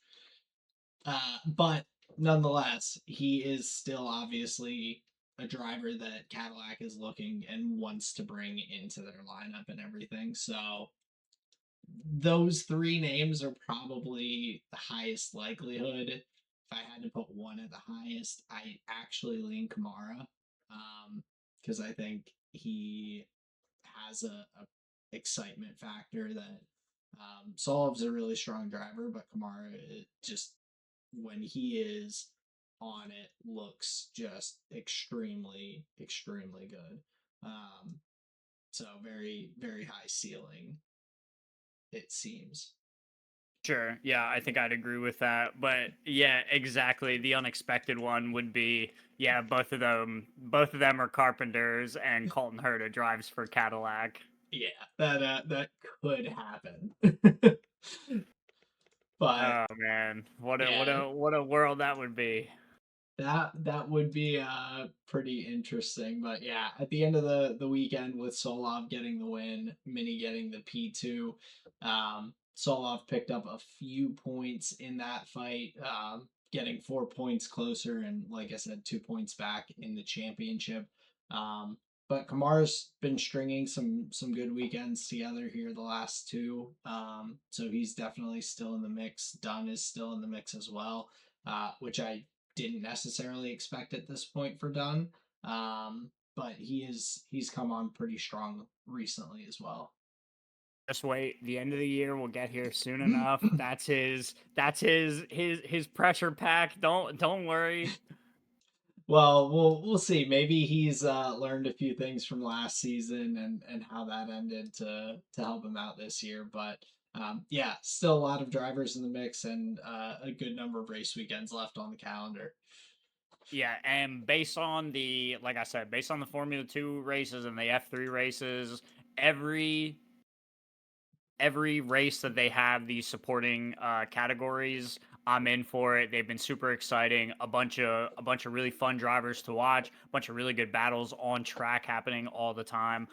but nonetheless, he is still obviously a driver that Cadillac is looking and wants to bring into their lineup and everything. So those three names are probably the highest likelihood. If I had to put one at the highest, I actually lean Kamara, because I think he has a excitement factor that Solov's a really strong driver, but Kamara just when he is on it looks just extremely good. So very high ceiling it seems.
Sure. Yeah, I think I'd agree with that. But yeah, exactly. The unexpected one would be, yeah, both of them are carpenters and Colton Herta drives for Cadillac.
Yeah, that could happen. But
Oh man,
yeah,
what a world that would be.
that would be pretty interesting. But yeah, at the end of the weekend with Solov getting the win, Mini getting the P2, Solov picked up a few points in that fight, getting 4 points closer, and like I said, 2 points back in the championship. Um, but Kamar's been stringing some good weekends together here the last two, so he's definitely still in the mix. Dunn is still in the mix as well, which I didn't necessarily expect at this point for Dunn. But he's come on pretty strong recently as well.
Just wait, the end of the year will get here soon enough. That's his pressure pack. Don't worry.
Well, we'll see. Maybe he's learned a few things from last season and how that ended to help him out this year. But yeah, still a lot of drivers in the mix and a good number of race weekends left on the calendar.
Yeah, and based on the like I said, based on the Formula 2 races and the F3 races, every every race that they have these supporting categories, I'm in for it. They've been super exciting. A bunch of really fun drivers to watch. A bunch of really good battles on track happening all the time.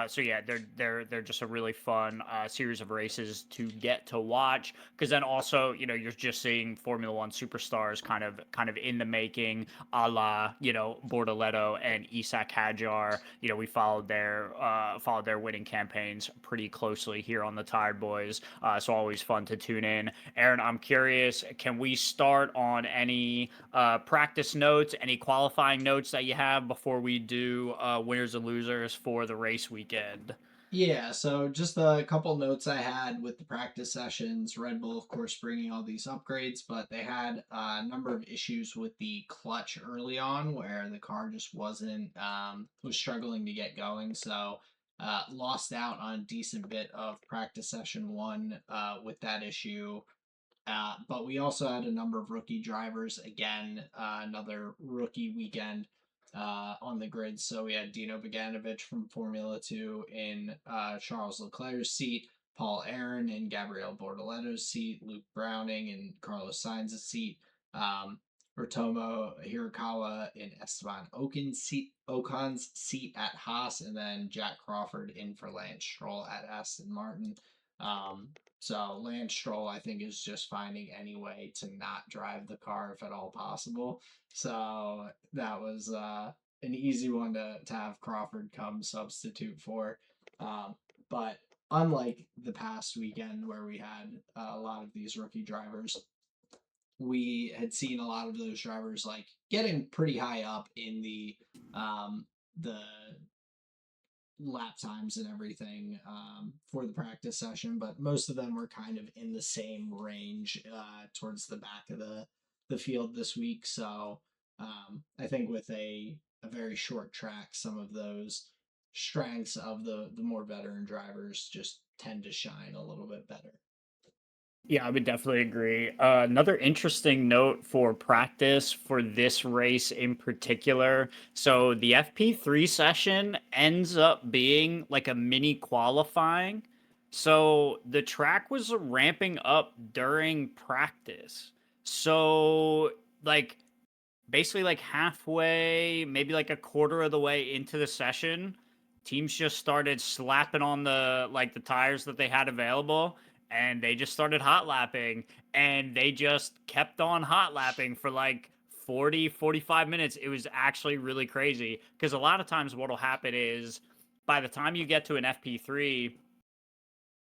So yeah, they're just a really fun series of races to get to watch. Because then also, you're just seeing Formula One superstars kind of in the making, a la Bortoleto and Isak Hadjar. We followed their winning campaigns pretty closely here on the Tired Boys. So always fun to tune in. Aaron, I'm curious, can we start on any practice notes, any qualifying notes that you have before we do winners and losers for the race weekend?
Yeah, so just a couple notes I had with the practice sessions. Red Bull, of course, bringing all these upgrades, but they had a number of issues with the clutch early on where the car just was struggling to get going. So lost out on a decent bit of practice session one with that issue. But we also had a number of rookie drivers. Again, another rookie weekend on the grid. So we had Dino Beganovic from Formula 2 in Charles Leclerc's seat, Paul Aaron in Gabriel Bortoleto's seat, Luke Browning in Carlos Sainz's seat, um, Ritomo Hirakawa in Esteban Ocon's seat at Haas, and then Jack Crawford in for Lance Stroll at Aston Martin. So Lance Stroll, I think, is just finding any way to not drive the car if at all possible. So that was an easy one to have Crawford come substitute for. Um, but unlike the past weekend where we had a lot of these rookie drivers, we had seen a lot of those drivers like getting pretty high up in the lap times and everything for the practice session, but most of them were kind of in the same range towards the back of the field this week. So I think with a very short track, some of those strengths of the more veteran drivers just tend to shine a little bit better.
Yeah, I would definitely agree. Another interesting note for practice for this race in particular. So the FP3 session ends up being like a mini qualifying. So the track was ramping up during practice. So, like, basically like halfway, maybe like a quarter of the way into the session, teams just started slapping on the tires that they had available, and they just started hot lapping, and they just kept on hot lapping for like 40-45 minutes. It was actually really crazy because a lot of times what'll happen is by the time you get to an FP3,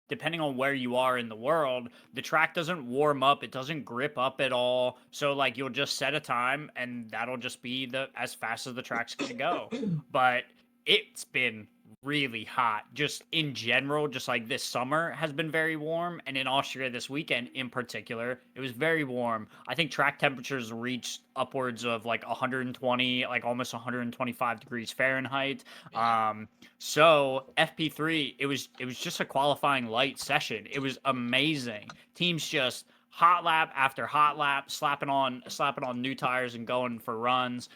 depending on where you are in the world, the track doesn't warm up, it doesn't grip up at all. So like you'll just set a time and that'll just be the as fast as the track's going to go. But it's been really hot. Just in general, just like this summer has been very warm, and in Austria this weekend in particular, it was very warm. I think track temperatures reached upwards of like 120, like almost 125 degrees Fahrenheit.
Yeah.
So FP3, it was just a qualifying light session. It was amazing. Teams just hot lap after hot lap, slapping on new tires and going for runs.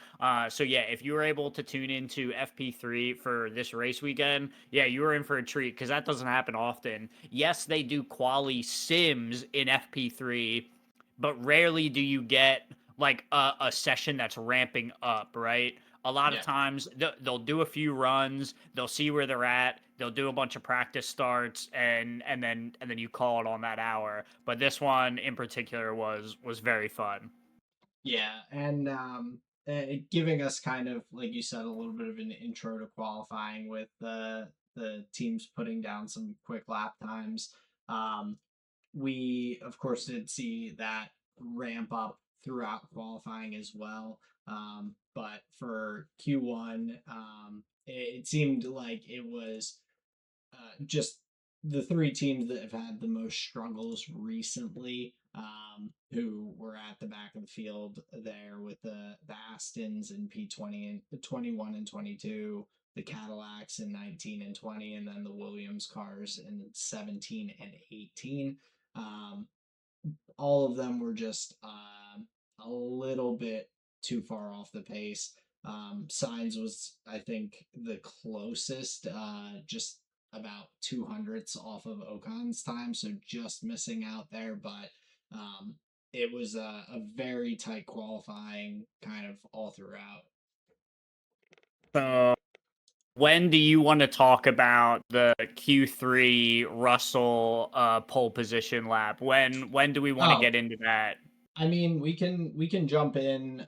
So yeah, if you were able to tune into FP3 for this race weekend, yeah, you were in for a treat because that doesn't happen often. Yes, they do quali sims in FP3, but rarely do you get like a session that's ramping up, right? A lot of
Yeah.
times they'll do a few runs, they'll see where they're at, they'll do a bunch of practice starts, and then you call it on that hour. But this one in particular was very fun.
Yeah, and giving us kind of like you said a little bit of an intro to qualifying with the teams putting down some quick lap times. Um, we of course did see that ramp up throughout qualifying as well. But for Q1, it seemed like it was just the three teams that have had the most struggles recently, who were at the back of the field there with the Astons in P20 and 21 and 22, the Cadillacs in 19 and 20, and then the Williams cars in 17 and 18. Um, all of them were just a little bit too far off the pace. Signs was, I think, the closest, just about 200ths off of Ocon's time, so just missing out there. But um, it was a very tight qualifying kind of all throughout.
So when do you want to talk about the Q3 Russell pole position lap? When do we want to
Oh,
get into that?
I mean, we can jump in.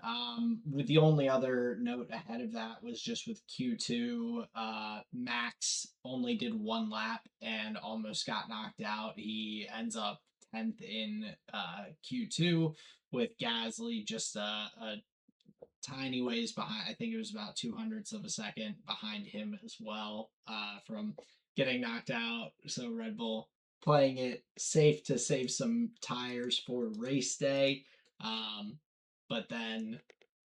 With the only other note ahead of that was just with Q2. Max only did one lap and almost got knocked out. He ends up 10th in Q2 with Gasly just a tiny ways behind. I think it was about 200ths of a second behind him as well, from getting knocked out. So Red Bull playing it safe to save some tires for race day. Um, but then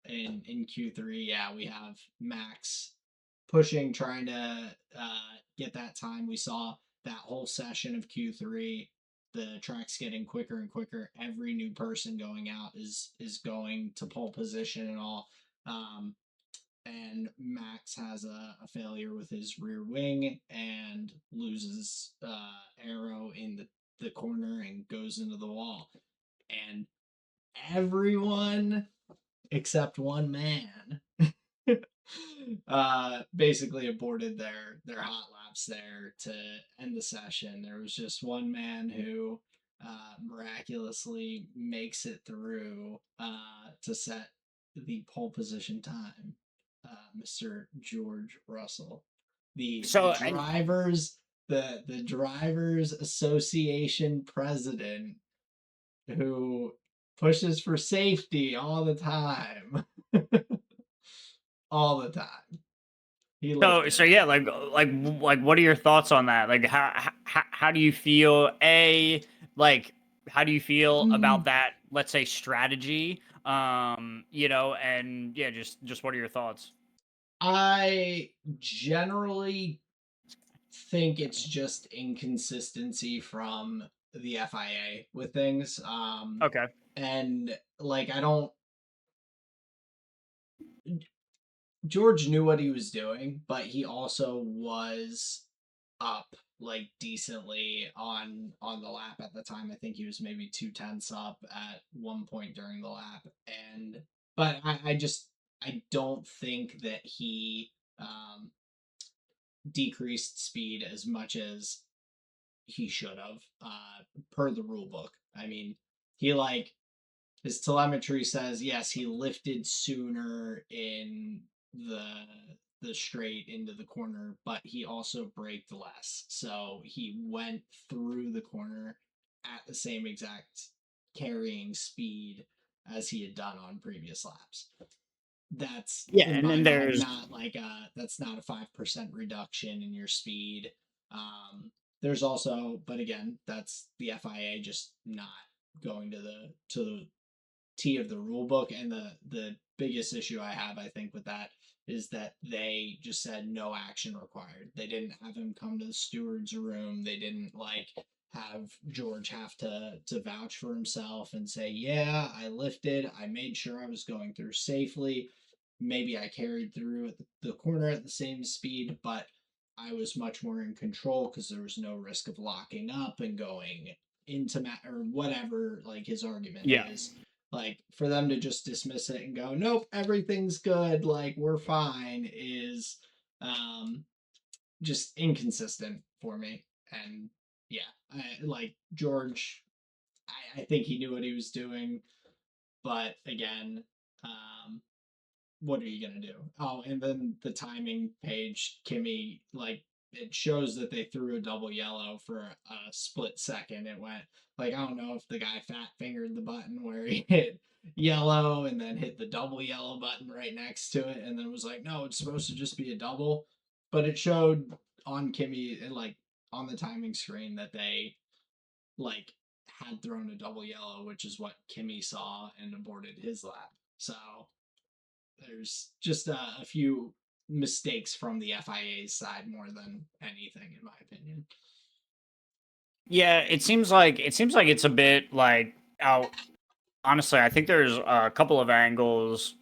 in Q3, yeah, we have Max pushing, trying to get that time. We saw that whole session of Q3. The track's getting quicker and quicker. Every new person going out is going to pole position and all. Um, and Max has a failure with his rear wing and loses arrow in the corner and goes into the wall. And everyone except one man basically aborted their hot laps there to end the session. There was just one man who miraculously makes it through to set the pole position time, Mr. George Russell. The
So and
drivers the drivers association president who pushes for safety all the time. All the time. He looked
so
good.
yeah, like what are your thoughts on that? Like how do you feel? How do you feel about
Mm,
that? Let's say strategy. And yeah, just what are your thoughts?
I generally think it's just inconsistency from the FIA with things.
Okay.
And like, I don't. George knew what he was doing, but he also was up like decently on the lap at the time. I think he was maybe 2 tenths up at one point during the lap, and but I don't think that he decreased speed as much as he should have, per the rule book. I mean, he like his telemetry says yes, he lifted sooner in the the straight into the corner, but he also braked less. So he went through the corner at the same exact carrying speed as he had done on previous laps. that's
Yeah,
in
and
my
then
mind
there's
not like that's not a 5% reduction in your speed. There's also, but again, that's the FIA just not going to the T of the rule book. And the biggest issue I have, I think, with that is that they just said no action required. They didn't have him come to the steward's room. They didn't like have George have to vouch for himself and say, yeah, I lifted, I made sure I was going through safely. Maybe I carried through at the corner at the same speed, but I was much more in control because there was no risk of locking up and going into or whatever like his argument
yeah.
is. Like for them to just dismiss it and go, nope, everything's good, like we're fine, is um just inconsistent for me. And yeah, like George, I think he knew what he was doing, but again, um, what are you gonna do? Oh, and then the timing page, Kimmy, like it shows that they threw a double yellow for a split second. It went like I don't know if the guy fat fingered the button where he hit yellow and then hit the double yellow button right next to it, and then was like, no, it's supposed to just be a double. But it showed on Kimmy and like on the timing screen that they like had thrown a double yellow, which is what Kimmy saw and aborted his lap. So there's just a few mistakes from the FIA's side more than anything, in my opinion.
Yeah, it seems like it's a bit like out. Honestly, I think there's a couple of angles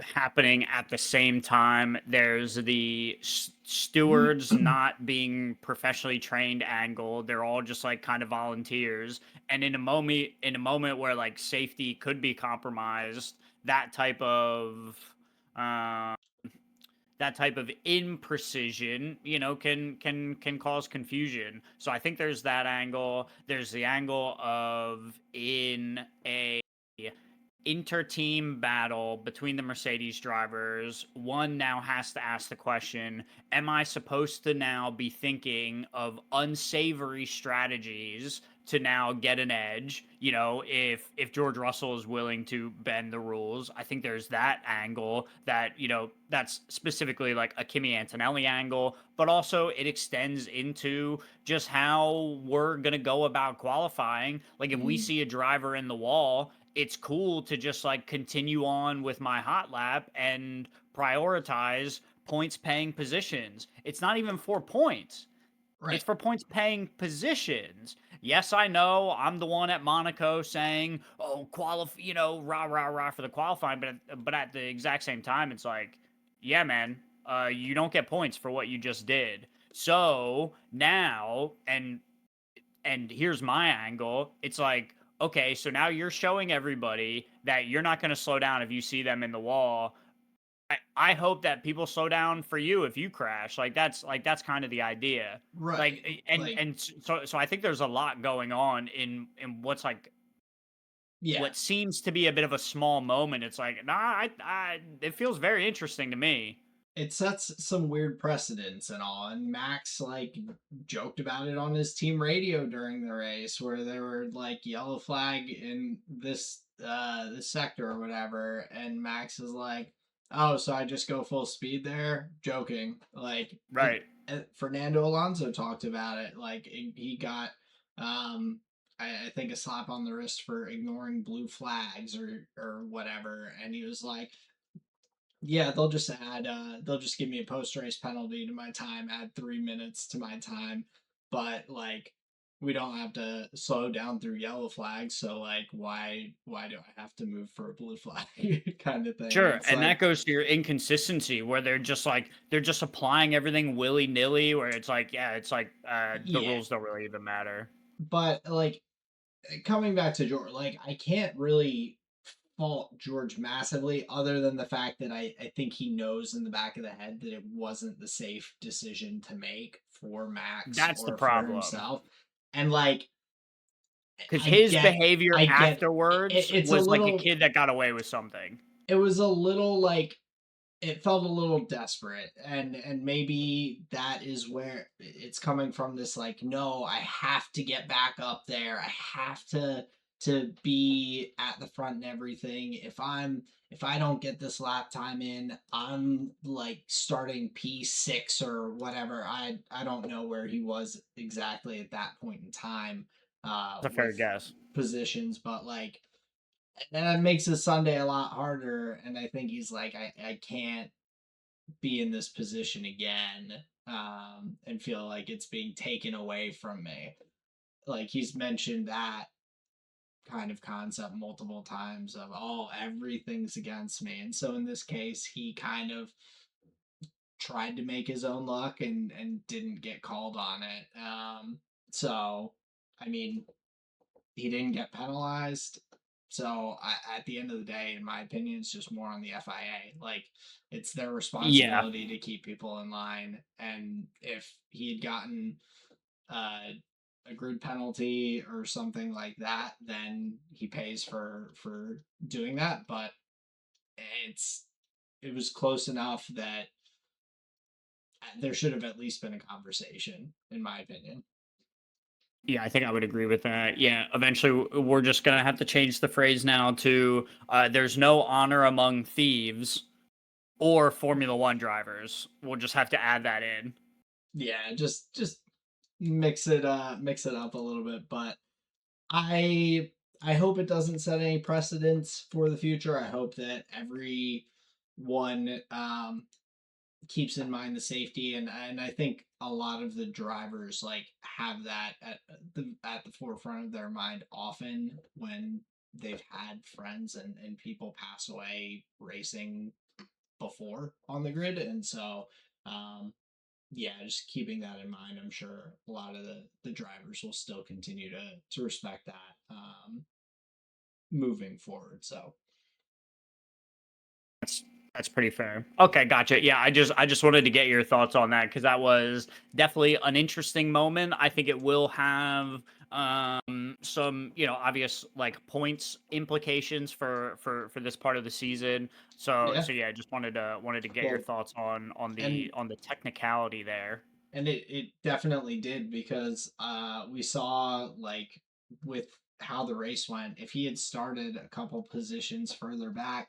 happening at the same time. There's the stewards not being professionally trained angle. They're all just like kind of volunteers. And in a moment where like safety could be compromised, that type of uh, that type of imprecision, can cause confusion. So I think there's that angle. There's the angle of in a inter-team battle between the Mercedes drivers, one now has to ask the question, am I supposed to now be thinking of unsavory strategies to now get an edge? If George Russell is willing to bend the rules, I think there's that angle that's specifically like a Kimi Antonelli angle, but also it extends into just how we're going to go about qualifying. Like if we
Mm,
see a driver in the wall, it's cool to just like continue on with my hot lap and prioritize points paying positions. It's not even for points.
right.
It's for points paying positions. Yes, I know I'm the one at Monaco saying, "Oh, rah rah rah for the qualifying," but at the exact same time, it's like, yeah, man, you don't get points for what you just did. So now, and here's my angle. It's like, okay, so now you're showing everybody that you're not going to slow down if you see them in the wall. I hope that people slow down for you if you crash. Like that's kind of the idea.
Right.
Like and
Like,
and so I think there's a lot going on in what's like
yeah,
what seems to be a bit of a small moment. It's like, nah, I it feels very interesting to me.
it sets some weird precedents and all. And Max like joked about it on his team radio during the race, where there were like yellow flag in this sector or whatever, and Max is like, "Oh, so I just go full speed there?" Joking. Like
Right.
Fernando Alonso talked about it. Like he got I think a slap on the wrist for ignoring blue flags or whatever, and he was like, yeah, they'll just give me a post race penalty to my time, add 3 minutes to my time, but like we don't have to slow down through yellow flags, so like why do I have to move for a blue flag kind of thing?
Sure,
It's
and
like
that goes to your inconsistency where they're just applying everything willy nilly. Where it's like, yeah, it's like the
yeah,
rules don't really even matter.
but like coming back to George, like I can't really fault George massively, other than the fact that I think he knows in the back of the head that it wasn't the safe decision to make for Max
That's the
or for
problem.
himself. And like
Because his behavior
I get
afterwards
it's a
was like a
little
kid that got away with something.
it was a little like it felt a little desperate, and maybe that is where it's coming from, this like, no, I have to get back up there, I have to to be at the front and everything. If I don't get this lap time in, I'm like starting P6 or whatever. I don't know where he was exactly at that point in time
That's a fair
with
guess.
positions, but like that makes his Sunday a lot harder. And I think he's like, I can't be in this position again and feel like it's being taken away from me. Like he's mentioned that kind of concept multiple times of, oh, everything's against me. And so in this case, he kind of tried to make his own luck and didn't get called on it. So I mean, he didn't get penalized. So at the end of the day, in my opinion, it's just more on the FIA. Like it's their
Yeah.
responsibility to keep people in line. And if he had gotten uh, a grid penalty or something like that, then he pays for doing that. But it's it was close enough that there should have at least been a conversation, in my opinion.
Yeah, I think I would agree with that. Yeah, eventually we're just gonna have to change the phrase now to "There's no honor among thieves or Formula One drivers." We'll just have to add that in.
Yeah, just mix it up a little bit, but I hope it doesn't set any precedents for the future. I hope that everyone keeps in mind the safety, and I think a lot of the drivers like have that at the forefront of their mind often when they've had friends and people pass away racing before on the grid, and so um, yeah, just keeping that in mind, I'm sure a lot of the drivers will still continue to respect that moving forward. So
That's that's pretty fair. Okay, gotcha. Yeah, I just wanted to get your thoughts on that because that was definitely an interesting moment. I think it will have some, obvious like points implications for this part of the season. So
yeah,
so yeah, just wanted to get your
well,
thoughts on
and
the technicality there.
it definitely did because we saw like with how the race went, if he had started a couple positions further back,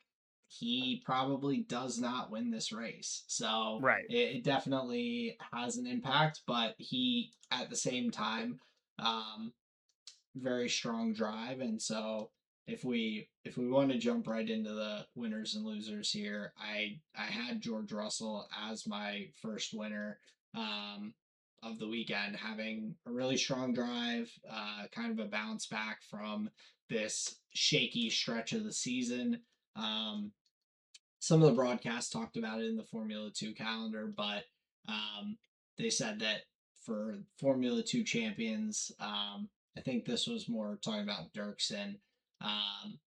he probably does not win this race. So
Right.
it definitely has an impact, but he at the same time um, very strong drive, and so if we want to jump right into the winners and losers here, I had George Russell as my first winner um, of the weekend, having a really strong drive, kind of a bounce back from this shaky stretch of the season. Um, some of the broadcasts talked about it in the Formula 2 calendar, but they said that for Formula 2 champions, I think this was more talking about Dirksen. Um,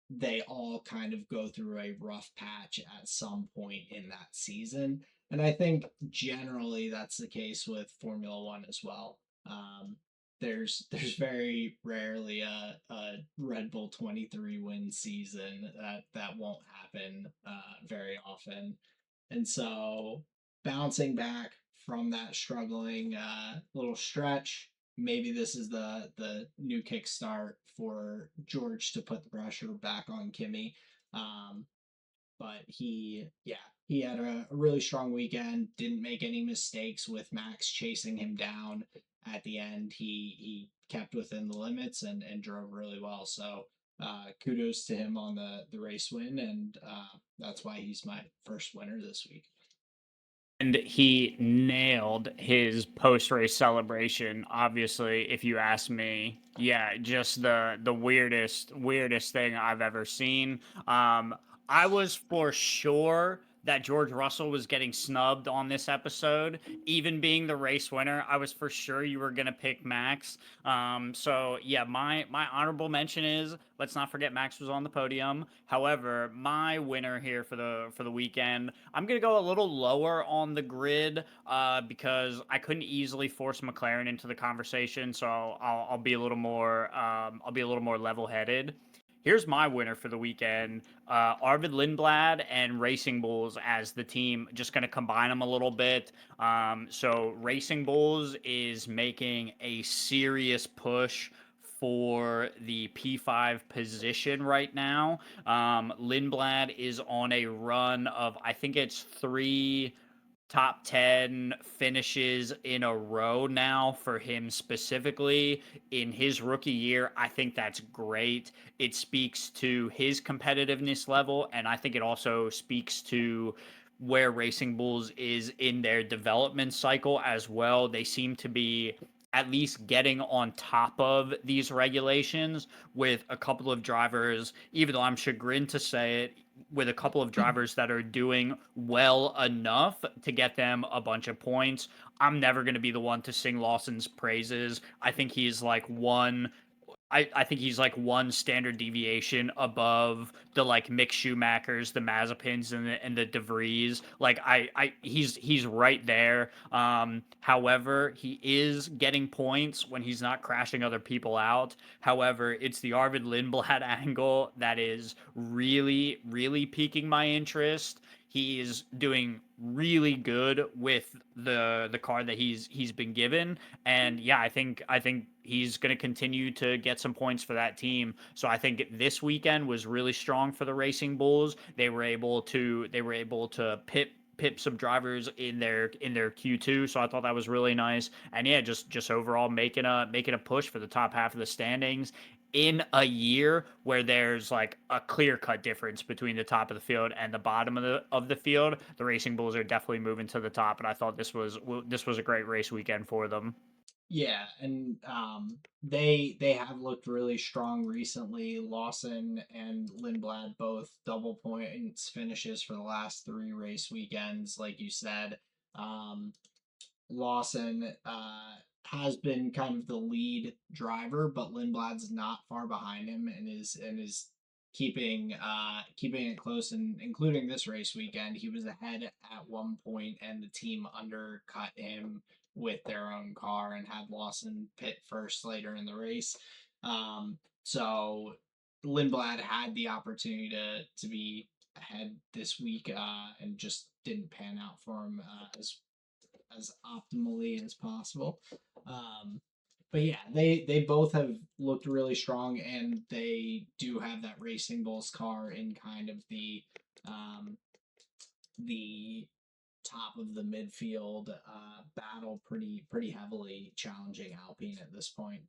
they all kind of go through a rough patch at some point in that season. And I think generally that's the case with Formula One as well. Um, there's very rarely a Red Bull 23 win season that won't happen very often, and so bouncing back from that struggling little stretch, maybe this is the new kickstart for George to put the pressure back on Kimmy. Um, but he had a really strong weekend. Didn't make any mistakes with Max chasing him down at the end. He kept within the limits and drove really well. So kudos to him on the race win, and that's why he's my first winner this week.
And he nailed his post-race celebration. Obviously, if you ask me, yeah, just the weirdest thing I've ever seen. I was for sure that George Russell was getting snubbed on this episode, even being the race winner. I was for sure you were gonna pick Max. So yeah, my honorable mention is, let's not forget Max was on the podium. However, my winner here for the weekend, I'm gonna go a little lower on the grid because I couldn't easily force McLaren into the conversation. So I'll be a little more I'll be a little more level headed. Here's my winner for the weekend: Arvid Lindblad and Racing Bulls as the team. Just going to combine them a little bit. So Racing Bulls is making a serious push for the P5 position right now. Lindblad is on a run of, I think it's three top 10 finishes in a row now for him specifically in his rookie year. I think that's great. It speaks to his competitiveness level, and I think it also speaks to where Racing Bulls is in their development cycle as well. They seem to be at least getting on top of these regulations with a couple of drivers, even though I'm chagrined to say it, with a couple of drivers that are doing well enough to get them a bunch of points. I'm never going to be the one to sing Lawson's praises. I think he's like one I think he's like one standard deviation above the like Mick Schumachers, the Mazepins, and the De Vries. Like he's right there. However, he is getting points when he's not crashing other people out. However, it's the Arvid Lindblad angle that is really piquing my interest. He is doing really good with the car that he's been given, and yeah, I think he's going to continue to get some points for that team. So I think this weekend was really strong for the Racing Bulls. They were able to pip some drivers in their Q2, so I thought that was really nice. And yeah, just overall making a push for the top half of the standings in a year where there's like a clear cut difference between the top of the field and the bottom of the field. The Racing Bulls are definitely moving to the top, and I thought this was a great race weekend for them.
Yeah, and they have looked really strong recently. Lawson and Lindblad both double points finishes for the last three race weekends, like you said. Um, Lawson has been kind of the lead driver, but Lindblad's not far behind him and is keeping it close. And including this race weekend, he was ahead at one point, and the team undercut him with their own car and had Lawson pit first later in the race. So Lindblad had the opportunity to be ahead this week and just didn't pan out for him as optimally as possible. Um, but yeah, they both have looked really strong, and they do have that Racing Bulls car in kind of the top of the midfield battle, pretty heavily challenging Alpine at this point.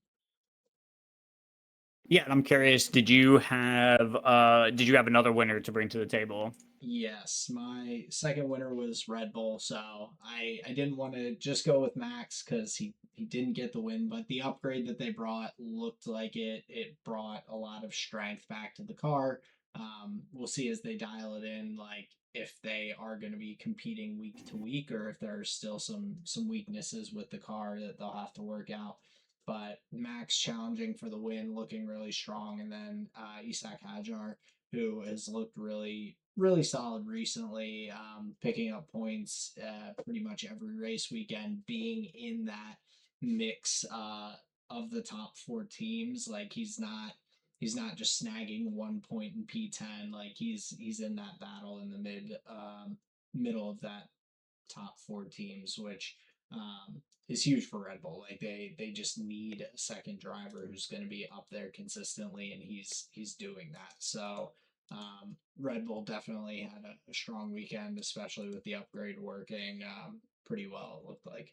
Yeah, and I'm curious, did you have another winner to bring to the table?
Yes, my second winner was Red Bull, so I didn't want to just go with Max because he didn't get the win, but the upgrade that they brought looked like it brought a lot of strength back to the car. We'll see as they dial it in, like if they are going to be competing week to week or if there's still some weaknesses with the car that they'll have to work out. But Max challenging for the win, looking really strong, and then Isak Hajar, who has looked really solid recently, picking up points pretty much every race weekend, being in that mix of the top four teams. Like he's not just snagging 1 point in P10. Like he's in that battle in the middle of that top four teams, which is huge for Red Bull. Like they just need a second driver who's going to be up there consistently, and he's doing that. So Red Bull definitely had a strong weekend, especially with the upgrade working pretty well. It looked like.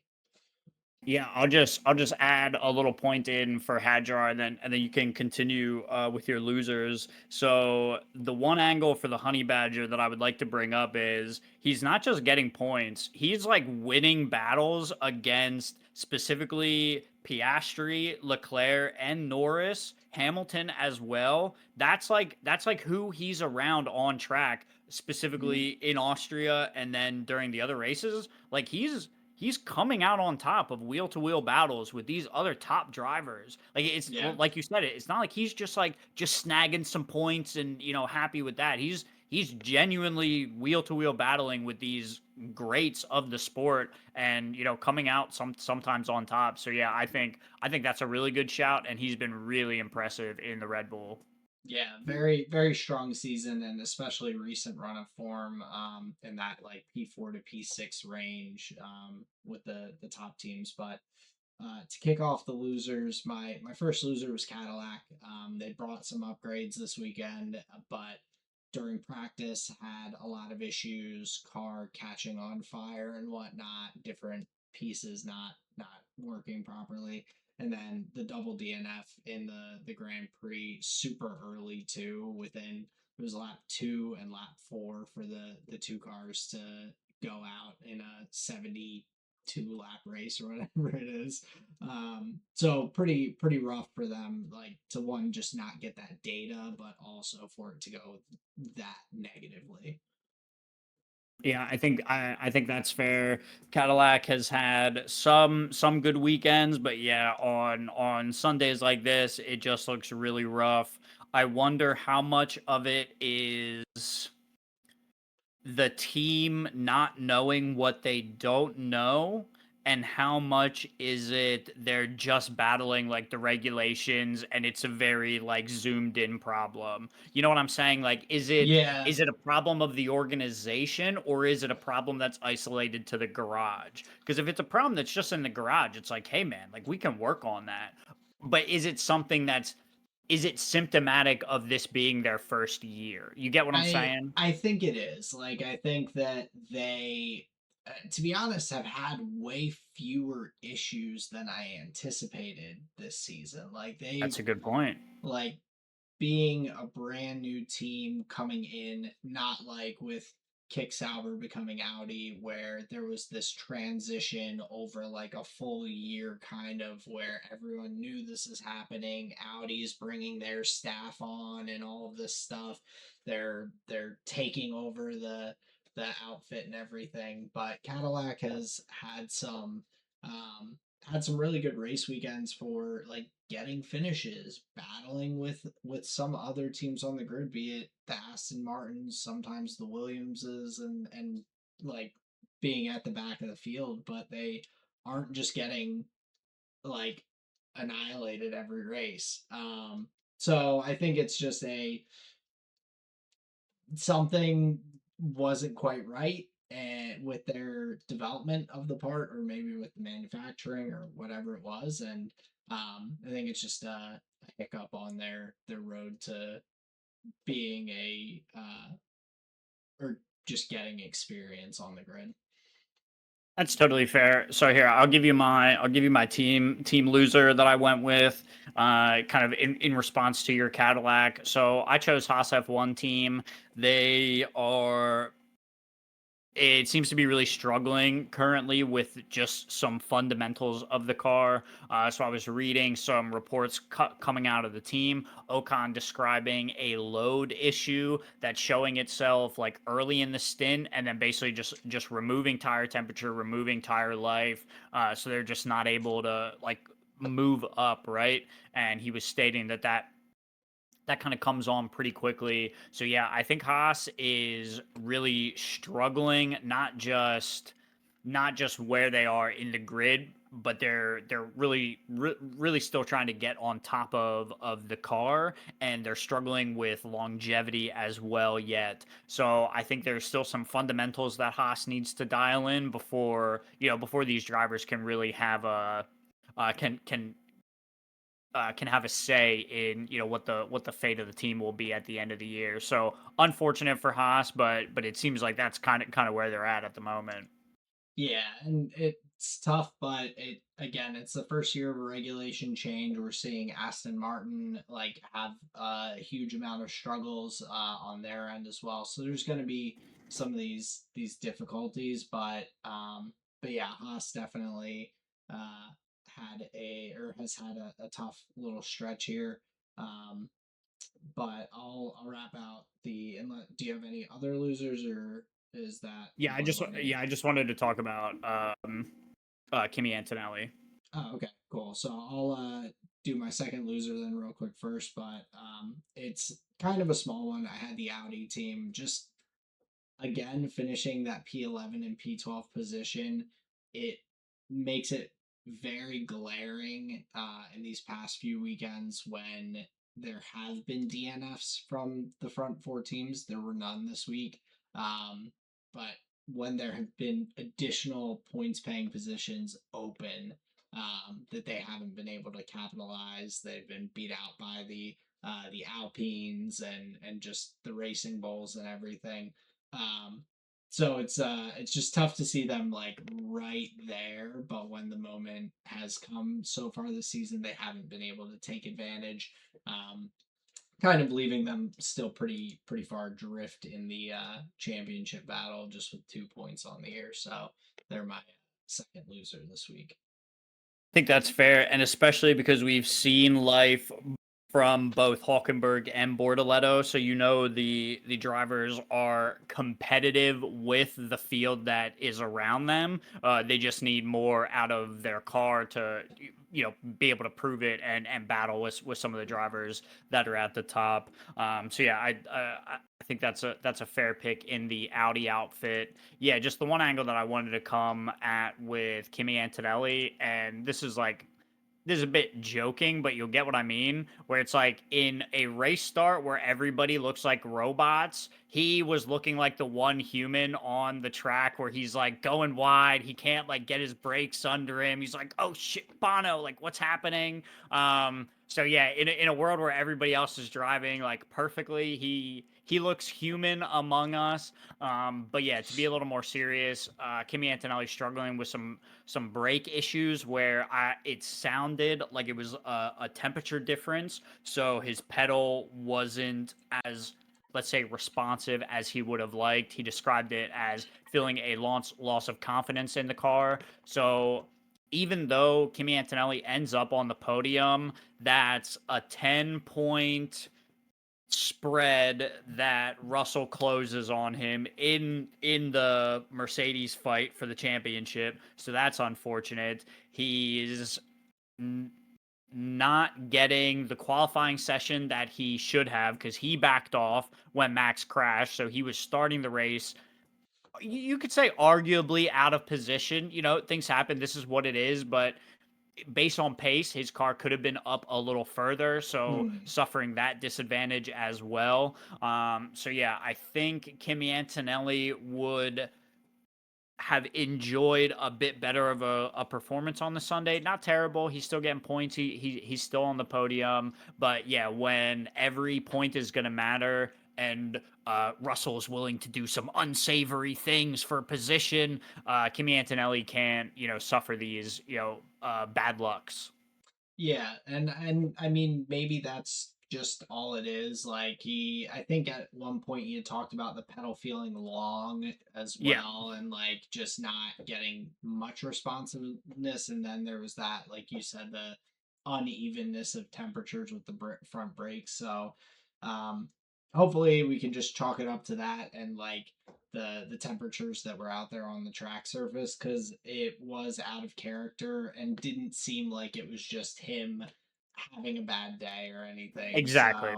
Yeah, I'll just add a little point in for Hadjar, and then you can continue with your losers. So the one angle for the Honey Badger that I would like to bring up is he's not just getting points; he's like winning battles against specifically Piastri, Leclerc, and Norris, Hamilton as well. That's like who he's around on track,
Mhm.
specifically in Austria, and then during the other races. Like he's coming out on top of wheel to wheel battles with these other top drivers. Like it's
Yeah,
like you said it's not like he's just snagging some points and happy with that. He's genuinely wheel to wheel battling with these greats of the sport and coming out sometimes on top. So yeah, I think that's a really good shout and he's been really impressive in the Red Bull.
yeah, very strong season, and especially recent run of form in that like P4 to P6 range with the top teams. But To kick off the losers, my first loser was Cadillac. They brought some upgrades this weekend, but during practice had a lot of issues, car catching on fire and whatnot, different pieces not working properly. And then the double DNF in the Grand Prix super early too, within it was lap 2 and lap 4 for the two cars to go out in a 72 lap race or whatever it is. So pretty rough for them, like to one just not get that data, but also for it to go that negatively.
Yeah, I think that's fair. Cadillac has had some good weekends, but yeah, on Sundays like this, it just looks really rough. I wonder how much of it is the team not knowing what they don't know, and how much is it they're just battling like the regulations and it's a very like zoomed in problem. You know what I'm saying? Like
Yeah,
is it a problem of the organization, or is it a problem that's isolated to the garage? Because if it's a problem that's just in the garage, it's like, hey man, like we can work on that. But is it symptomatic of this being their first year? You get what I'm saying?
I think it is. Like I think that they to be honest have had way fewer issues than I anticipated this season. Like they've
That's a good point.
like being a brand new team coming in, not like with Kick Sauber becoming Audi, where there was this transition over like a full year, kind of where everyone knew this is happening. Audi's bringing their staff on and all of this stuff. They're taking over the outfit and everything. But Cadillac has um, had some really good race weekends for like getting finishes, battling with some other teams on the grid, be it the Aston Martins, sometimes the Williamses, and like being at the back of the field, but they aren't just getting like annihilated every race. So I think it's just a something wasn't quite right and with their development of the part or maybe with the manufacturing or whatever it was, and I think it's just a hiccup on their road to being a or just getting experience on the grid.
That's totally fair. So here, I'll give you my team loser that I went with, kind of in response to your Cadillac. So I chose Haas F1 team. They are it seems to be really struggling currently with just some fundamentals of the car. So I was reading some reports coming out of the team. Ocon describing a load issue that's showing itself like early in the stint, and then basically just removing tire temperature, removing tire life. So they're just not able to like move up, right? And he was stating that kind of comes on pretty quickly. So yeah, I think Haas is really struggling, not just where they are in the grid, but they're really still trying to get on top of the car, and they're struggling with longevity as well yet. So I think there's still some fundamentals that Haas needs to dial in before, before these drivers can really have a can have a say in what the fate of the team will be at the end of the year. So unfortunate for Haas, but it seems like that's kind of where they're at the moment.
Yeah, and it's tough, but it again, it's the first year of a regulation change. We're seeing Aston Martin like have a huge amount of struggles on their end as well. So there's going to be some of these difficulties, but yeah, Haas definitely had a or has had a tough little stretch here. Um, but I'll wrap out the inlet. Do you have any other losers, or is that what we'll do?
I just wanted to talk about Kimi Antonelli.
Oh, okay, cool. So I'll do my second loser then real quick first, but it's kind of a small one. I had the Audi team just again finishing that P11 and P12 position. It makes it very glaring in these past few weekends when there have been DNFs from the front four teams. There were none this week. But when there have been additional points paying positions open, that they haven't been able to capitalize. They've been beat out by the Alpines and just the Racing Bulls and everything. Um, so it's just tough to see them like right there, but when the moment has come so far this season, they haven't been able to take advantage. Um, Kind of leaving them still pretty far drift in the championship battle, just with 2 points on the year. So they're my second loser this week.
Think that's fair, and especially because we've seen life from both Hulkenberg and Bortoletto, so the drivers are competitive with the field that is around them. They just need more out of their car to be able to prove it and battle with some of the drivers that are at the top. So yeah, I think that's a fair pick in the Audi outfit. Yeah, just the one angle that I wanted to come at with Kimi Antonelli, and this is a bit joking, but you'll get what I mean. Where it's like in a race start where everybody looks like robots, he was looking like the one human on the track where he's like going wide. He can't like get his brakes under him. He's like, oh shit, Bono, like what's happening? So yeah, in a world where everybody else is driving like perfectly, he looks human among us. But yeah, to be a little more serious, Kimi Antonelli struggling with some brake issues where it sounded like it was a temperature difference. So his pedal wasn't as, let's say, responsive as he would have liked. He described it as feeling a loss of confidence in the car. So even though Kimi Antonelli ends up on the podium, that's a 10 point spread that Russell closes on him in the Mercedes fight for the championship. So that's unfortunate. He is not getting the qualifying session that he should have because he backed off when Max crashed. So he was starting the race. You could say arguably out of position. Things happen. This is what it is. But based on pace, his car could have been up a little further, so
Hmm.
suffering that disadvantage as well. So yeah, I think Kimi Antonelli would have enjoyed a bit better of a performance on the Sunday. Not terrible. He's still getting points. He's still on the podium. But yeah, when every point is going to matter and Russell is willing to do some unsavory things for position, Kimi Antonelli can't suffer these bad lucks.
Yeah, and I mean maybe that's just all it is. Like I think at one point you talked about the pedal feeling long as
Yeah,
well, and like just not getting much responsiveness. And then there was that, like you said, the unevenness of temperatures with the front brakes. So, um, hopefully we can just chalk it up to that and like the temperatures that were out there on the track surface, because it was out of character and didn't seem like it was just him having a bad day or anything.
exactly.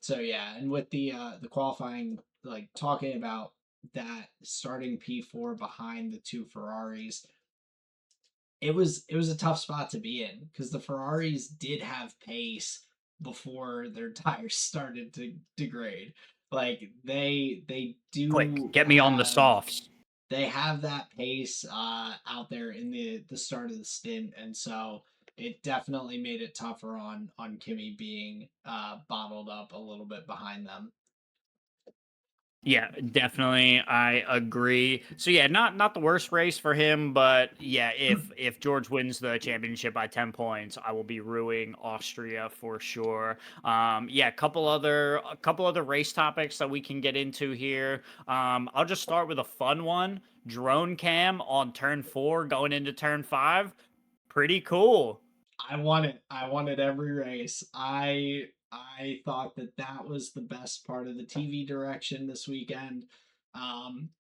So yeah, and with the qualifying, like talking about that starting P4 behind the two Ferraris, it was a tough spot to be in because the Ferraris did have pace before their tires started to degrade. Like they
Quick,
do
get me on the
have
softs.
they have that pace out there in the start of the stint, and so it definitely made it tougher on Kimmy being bottled up a little bit behind them.
Yeah, definitely. I agree. So yeah, not the worst race for him, but yeah, if George wins the championship by 10 points, I will be ruining Austria for sure. Yeah, a couple other race topics that we can get into here. I'll just start with a fun one. Drone cam on turn 4 going into turn 5. Pretty cool.
I want it. I wanted every race. I thought that that was the best part of the TV direction this weekend.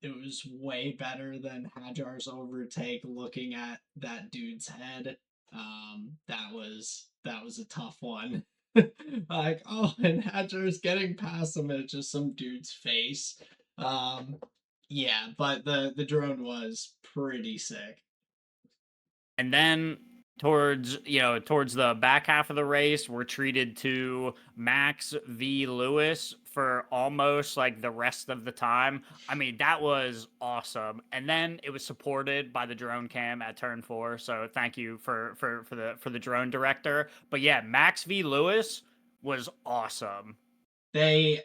It was way better than Hajar's overtake. Looking at that dude's head, that was a tough one. Like, oh, and Hajar's getting past him, and it's just some dude's face. Um, yeah, but the drone was pretty sick.
And then towards the back half of the race, we're treated to Max v Lewis for almost like the rest of the time. I mean, that was awesome. And then it was supported by the drone cam at turn 4. So thank you for the drone director. But yeah, Max v Lewis was awesome.
They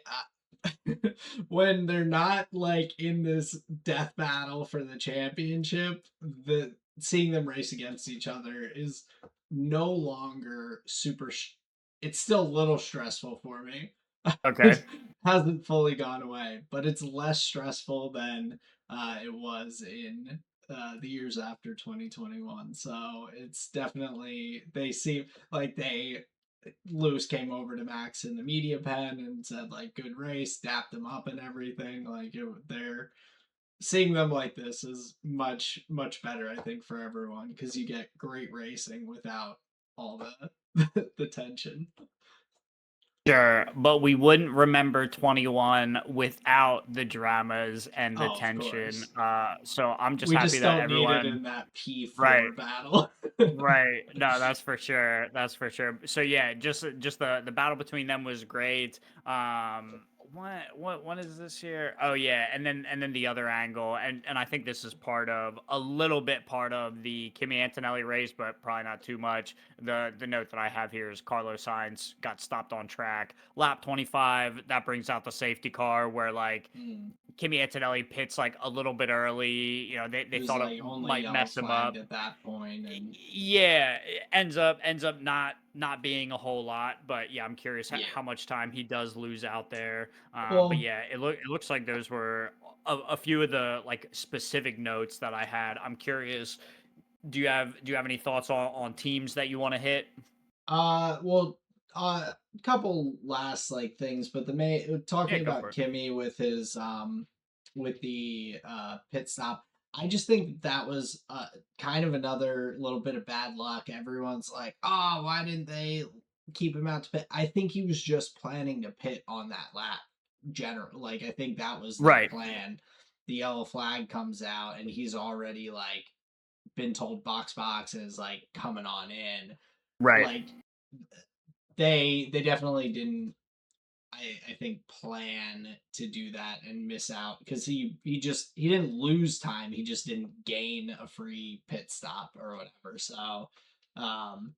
when they're not like in this death battle for the championship, the seeing them race against each other is no longer it's still a little stressful for me.
Okay.
It hasn't fully gone away, but it's less stressful than it was in the years after 2021. So it's definitely, they seem like Lewis came over to Max in the media pen and said like good race, dapped them up and everything. They're seeing them like this is much better, I think, for everyone because you get great racing without all the tension.
Sure, but we wouldn't remember 21 without the dramas and the
Oh, of
tension.
course.
So I'm just
We
happy
just
that
don't need it
everyone,
in that P4
right,
battle.
right. No, that's for sure. That's for sure. So yeah, just the battle between them was great. What is this here? Oh yeah, and then the other angle, and I think this is part of a little bit part of the Kimi Antonelli race, but probably not too much. The note that I have here is Carlos Sainz got stopped on track, lap 25. That brings out the safety car where like
Mm.
Kimi Antonelli pits like a little bit early.
It
They
was
thought it
like only
might
yellow
mess him
flagged
up.
at that point, and
Yeah, it ends up not being a whole lot, but yeah, I'm curious
yeah.
how much time he does lose out there. But
Well,
yeah, it looks like those were a few of the like specific notes that I had. I'm curious. Do you have any thoughts on teams that you want to hit?
well, a couple last like things, but the main
Yeah,
talking
go
about
for it.
Kimmy with his with the pit stop. I just think that was kind of another little bit of bad luck. Everyone's like, "Oh, why didn't they keep him out to pit?" I think he was just planning to pit on that lap. Like I think that was their
Right,
plan. The yellow flag comes out, and he's already like been told box and is like coming on in.
right.
Like they definitely didn't, I think, plan to do that and miss out because he didn't lose time, he just didn't gain a free pit stop or whatever. So um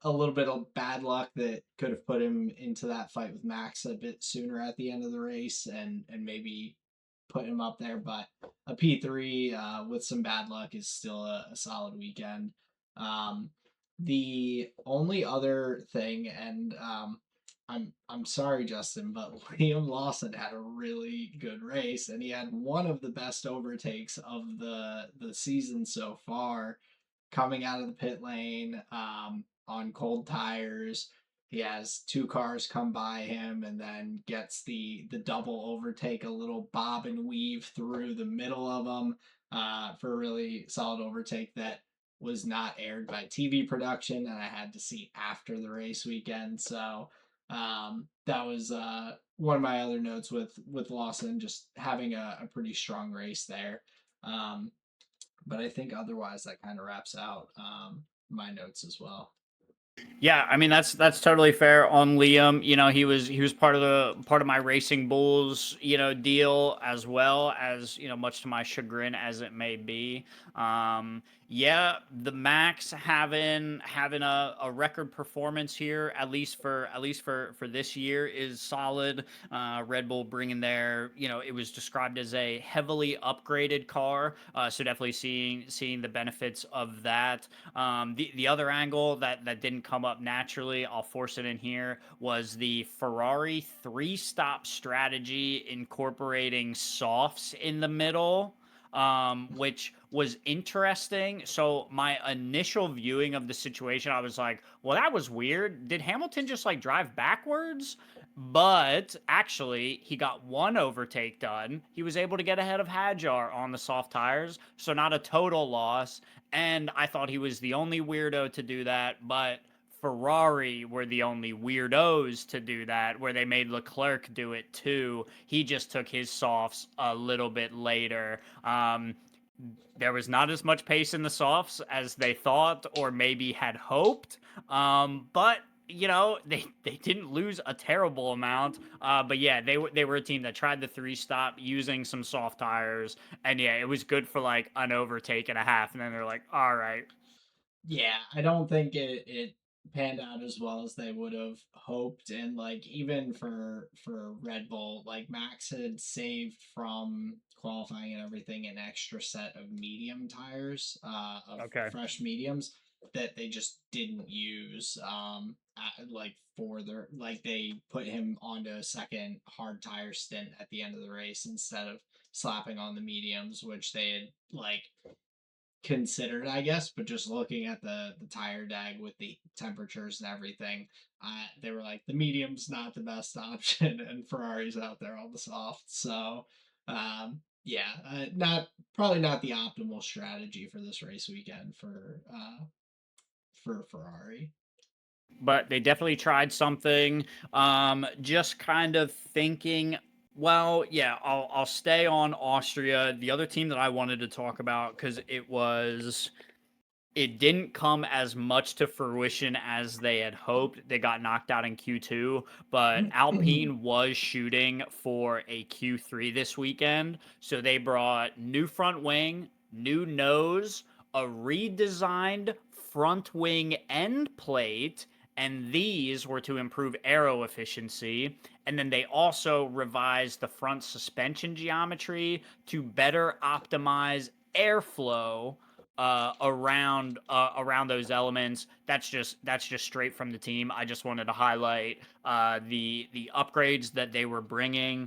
a little bit of bad luck that could have put him into that fight with Max a bit sooner at the end of the race and maybe put him up there. But a P3 with some bad luck is still a solid weekend. Um, the only other thing, and I'm sorry, Justin, but Liam Lawson had a really good race, and he had one of the best overtakes of the season so far, coming out of the pit lane on cold tires. He has two cars come by him and then gets the double overtake, a little bob and weave through the middle of them for a really solid overtake that was not aired by TV production, and I had to see after the race weekend. So that was one of my other notes with Lawson, just having a pretty strong race there. Um, but I think otherwise that kind of wraps out my notes as well.
Yeah, I mean that's totally fair on Liam. He was part of my Racing Bulls, deal as well as, much to my chagrin as it may be. Yeah, the Max having a record performance here, at least for this year, is solid. Red Bull bringing it was described as a heavily upgraded car, so definitely seeing the benefits of that. The other angle that didn't come up naturally, I'll force it in here, was the Ferrari three-stop strategy incorporating softs in the middle, which was interesting. So my initial viewing of the situation, I was like, well, that was weird. Did Hamilton just like drive backwards? But actually, he got one overtake done. He was able to get ahead of Hadjar on the soft tires, so not a total loss. And I thought he was the only weirdo to do that, but Ferrari were the only weirdos to do that, where they made Leclerc do it too. He just took his softs a little bit later. There was not as much pace in the softs as they thought or maybe had hoped. But they didn't lose a terrible amount. But yeah, they were a team that tried the three stop using some soft tires, and yeah, it was good for like an overtake and a half, and then they're like, all right.
Yeah, I don't think it panned out as well as they would have hoped. And like even for Red Bull, like Max had saved from qualifying and everything an extra set of medium tires, of
Okay.
fresh mediums that they just didn't use. Like for their like they put him onto a second hard tire stint at the end of the race instead of slapping on the mediums, which they had like considered, I guess, but just looking at the tire dag with the temperatures and everything, they were like the medium's not the best option, and Ferrari's out there on the soft. So, yeah, not probably not the optimal strategy for this race weekend for Ferrari.
But they definitely tried something. Just kind of thinking, well, yeah, I'll stay on Austria. The other team that I wanted to talk about because it didn't come as much to fruition as they had hoped. They got knocked out in Q2, but Alpine was shooting for a Q3 this weekend. So they brought new front wing, new nose, a redesigned front wing end plate, and these were to improve aero efficiency. And then they also revised the front suspension geometry to better optimize airflow around those elements. That's just straight from the team. I just wanted to highlight the upgrades that they were bringing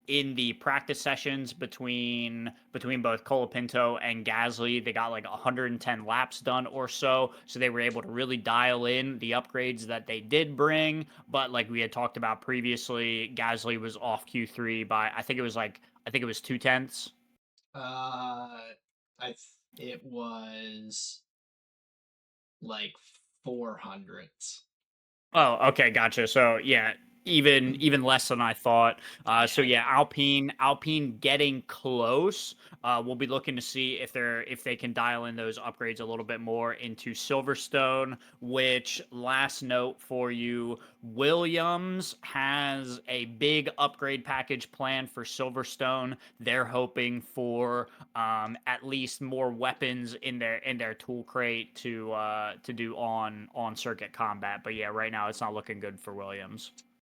in the practice sessions between both Colapinto and Gasly. They got like 110 laps done or so, so they were able to really dial in the upgrades that they did bring. But like we had talked about previously, Gasly was off Q3 by I think it was 2 tenths.
I it was like 400s.
Oh, okay, gotcha. So yeah, even less than I thought. So
Yeah,
yeah, Alpine getting close. We'll be looking to see if they can dial in those upgrades a little bit more into Silverstone. Which last note for you, Williams has a big upgrade package planned for Silverstone. They're hoping for at least more weapons in their tool crate to do on circuit combat. But yeah, right now it's not looking good for Williams.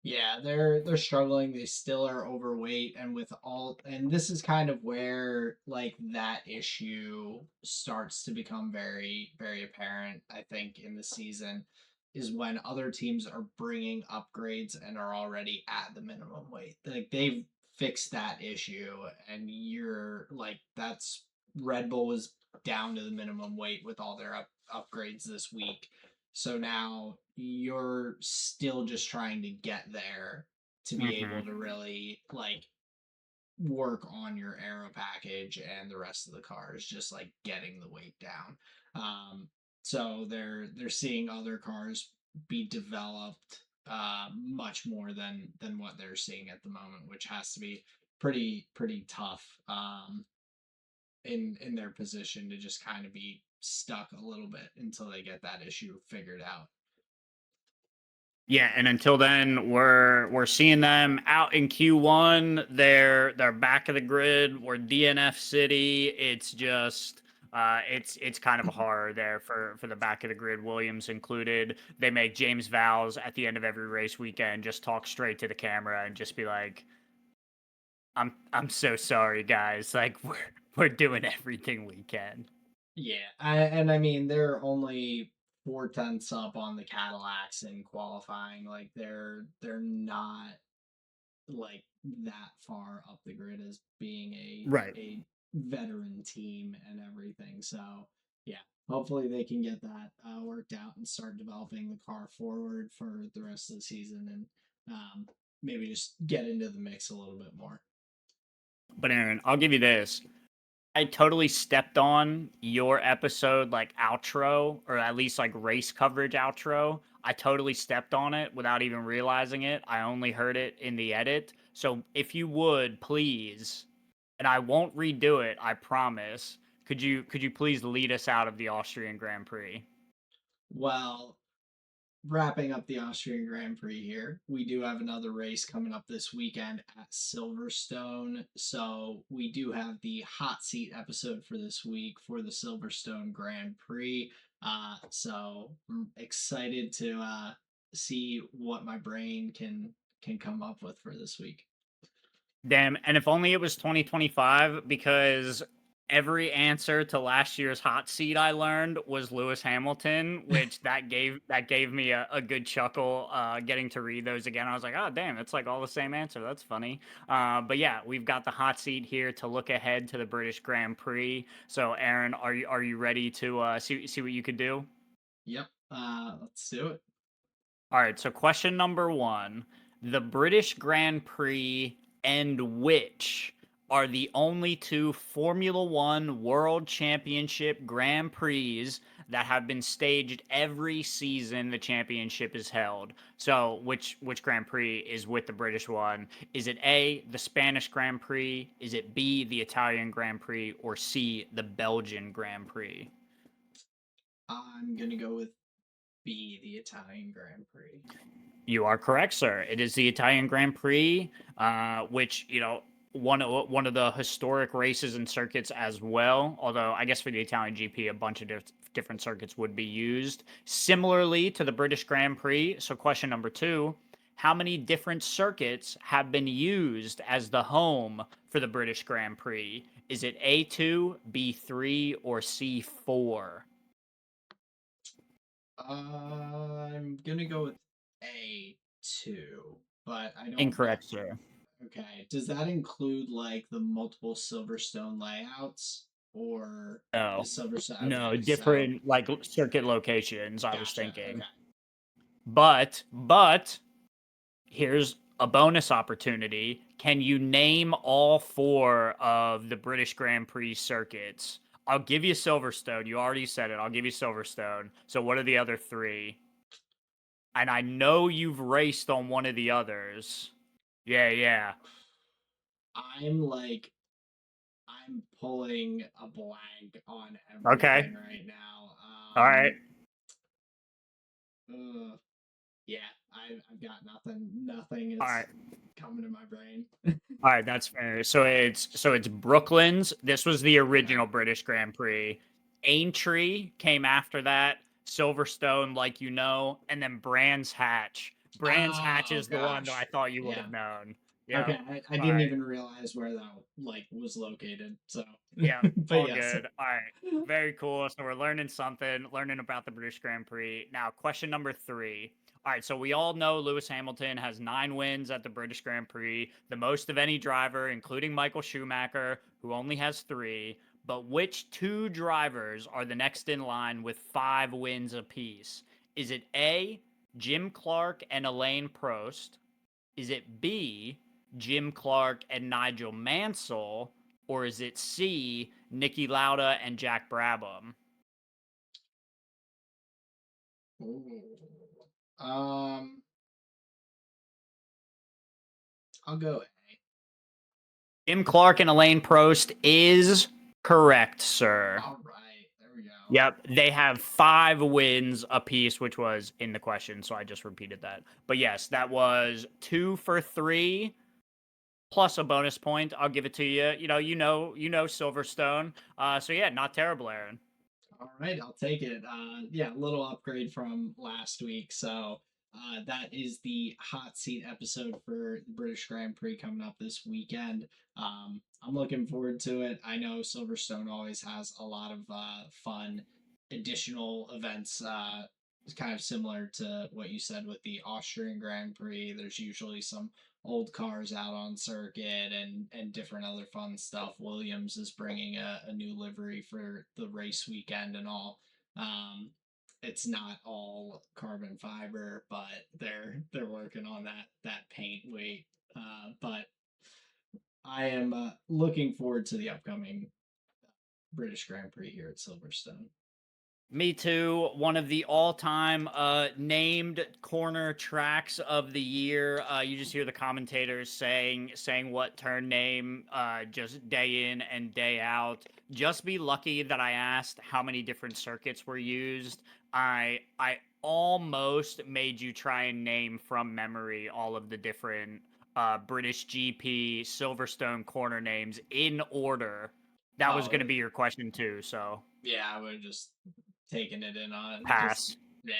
yeah, they're struggling. They still are overweight, and with all, and this is kind of where like that issue starts to become very apparent. I think in the season is when other teams are bringing upgrades and are already at the minimum weight. Like they've fixed that issue, and you're like that's Red Bull was down to the minimum weight with all their upgrades this week, so now you're still just trying to get there to be able
Hmm.
to really like work on your aero package and the rest of the cars, just like getting the weight down. So they're seeing other cars be developed much more than what they're seeing at the moment, which has to be pretty tough in their position to just kind of be stuck a little bit until they get that issue figured out.
Yeah, and until then, we're seeing them out in Q1. They're back of the grid. We're DNF city. It's just it's kind of a horror there for the back of the grid, Williams included. They make James Vowles at the end of every race weekend just talk straight to the camera and just be like, I'm so sorry, guys. Like we're doing everything we can.
Yeah, and I mean they're only 4 tenths up on the Cadillacs in qualifying. Like they're not like that far up the grid as being
Right.
a veteran team and everything. So yeah, hopefully they can get that worked out and start developing the car forward for the rest of the season and maybe just get into the mix a little bit more.
But Aaron, I'll give you this. I totally stepped on your episode like outro or at least like race coverage outro. I totally stepped on it without even realizing it. I only heard it in the edit. So if you would please and I won't redo it, I promise. Could you please lead us out of the Austrian Grand Prix?
Well, wrapping up the Austrian Grand Prix here, we do have another race coming up this weekend at Silverstone. So we do have the hot seat episode for this week for the Silverstone Grand Prix. So I'm excited to see what my brain can come up with for this week.
Damn, and if only it was 2025, because every answer to last year's hot seat I learned was Lewis Hamilton, which that gave me a good chuckle getting to read those again. I was like, oh damn, it's like all the same answer. That's funny. But yeah, we've got the hot seat here to look ahead to the British Grand Prix. So Aaron, are you ready to see what you could do?
Yep. Let's do it.
All right, so question number one. The British Grand Prix and which are the only two Formula One World Championship Grand Prix that have been staged every season the championship is held? So, which Grand Prix is with the British one? Is it A, the Spanish Grand Prix? Is it B, the Italian Grand Prix? Or C, the Belgian Grand Prix?
I'm gonna go with B, the Italian Grand Prix.
You are correct, sir. It is the Italian Grand Prix, which one of the historic races and circuits as well. Although I guess for the Italian GP, a bunch of different circuits would be used similarly to the British Grand Prix. So, question number two: how many different circuits have been used as the home for the British Grand Prix? Is it A2, B3, or C4?
I'm gonna go with A2, but I don't know.
Incorrect, sir.
Okay, does that include like the multiple Silverstone layouts or
No.
is Silverstone
No,
okay? So
different like circuit locations, I was
gotcha.
thinking.
Okay.
But here's a bonus opportunity. Can you name all four of the British Grand Prix circuits? I'll give you Silverstone. You already said it. I'll give you Silverstone. So what are the other three? And I know you've raced on one of the others. Yeah, yeah.
I'm like I'm pulling a blank on
Okay.
everything right now.
All right.
Uh, yeah, I've got nothing. Nothing
All
is
right.
coming to my brain.
All right, that's fair. So it's Brooklyn's. This was the
Okay.
original British Grand Prix. Aintree came after that. Silverstone, like you know, and then Brands Hatch. Brands Hatch
Oh
is the one that I
gosh.
thought you would
Yeah.
have known. Yeah.
Okay.
All
I didn't
right.
even realize where that like was located. So,
Yeah.
but
All
yes.
good. All right. Very cool. So we're learning something, learning about the British Grand Prix. Now, question number three. All right, so we all know Lewis Hamilton has 9 wins at the British Grand Prix, the most of any driver, including Michael Schumacher, who only has three. But which two drivers are the next in line with 5 wins apiece? Is it A, Jim Clark and Elaine Prost? Is it B, Jim Clark and Nigel Mansell? Or is it C, Nicky Lauda and Jack Brabham?
Ooh. Um, I'll go A.
Jim Clark and Elaine Prost is correct, sir.
All right. There we go.
Yep, they have 5 wins apiece, which was in the question, so I just repeated that. But yes, that was 2 for 3 plus a bonus point. I'll give it to you. You know Silverstone. So yeah, not terrible, Aaron.
All right, I'll take it. Yeah, a little upgrade from last week. So that is the hot seat episode for the British Grand Prix coming up this weekend. I'm looking forward to it. I know Silverstone always has a lot of fun additional events. It's kind of similar to what you said with the Austrian Grand Prix. There's usually some old cars out on circuit and different other fun stuff. Williams is bringing a new livery for the race weekend and all. Um, it's not all carbon fiber, but they're working on that paint weight. But I am looking forward to the upcoming British Grand Prix here at Silverstone.
Me too. One of the all-time named corner tracks of the year. You just hear the commentators saying what turn name just day in and day out. Just be lucky that I asked how many different circuits were used. I almost made you try and name from memory all of the different British GP Silverstone corner names in order. That was
Oh,
going to be your question too. So
yeah, I would have just taken it in on just
pass.
yeah.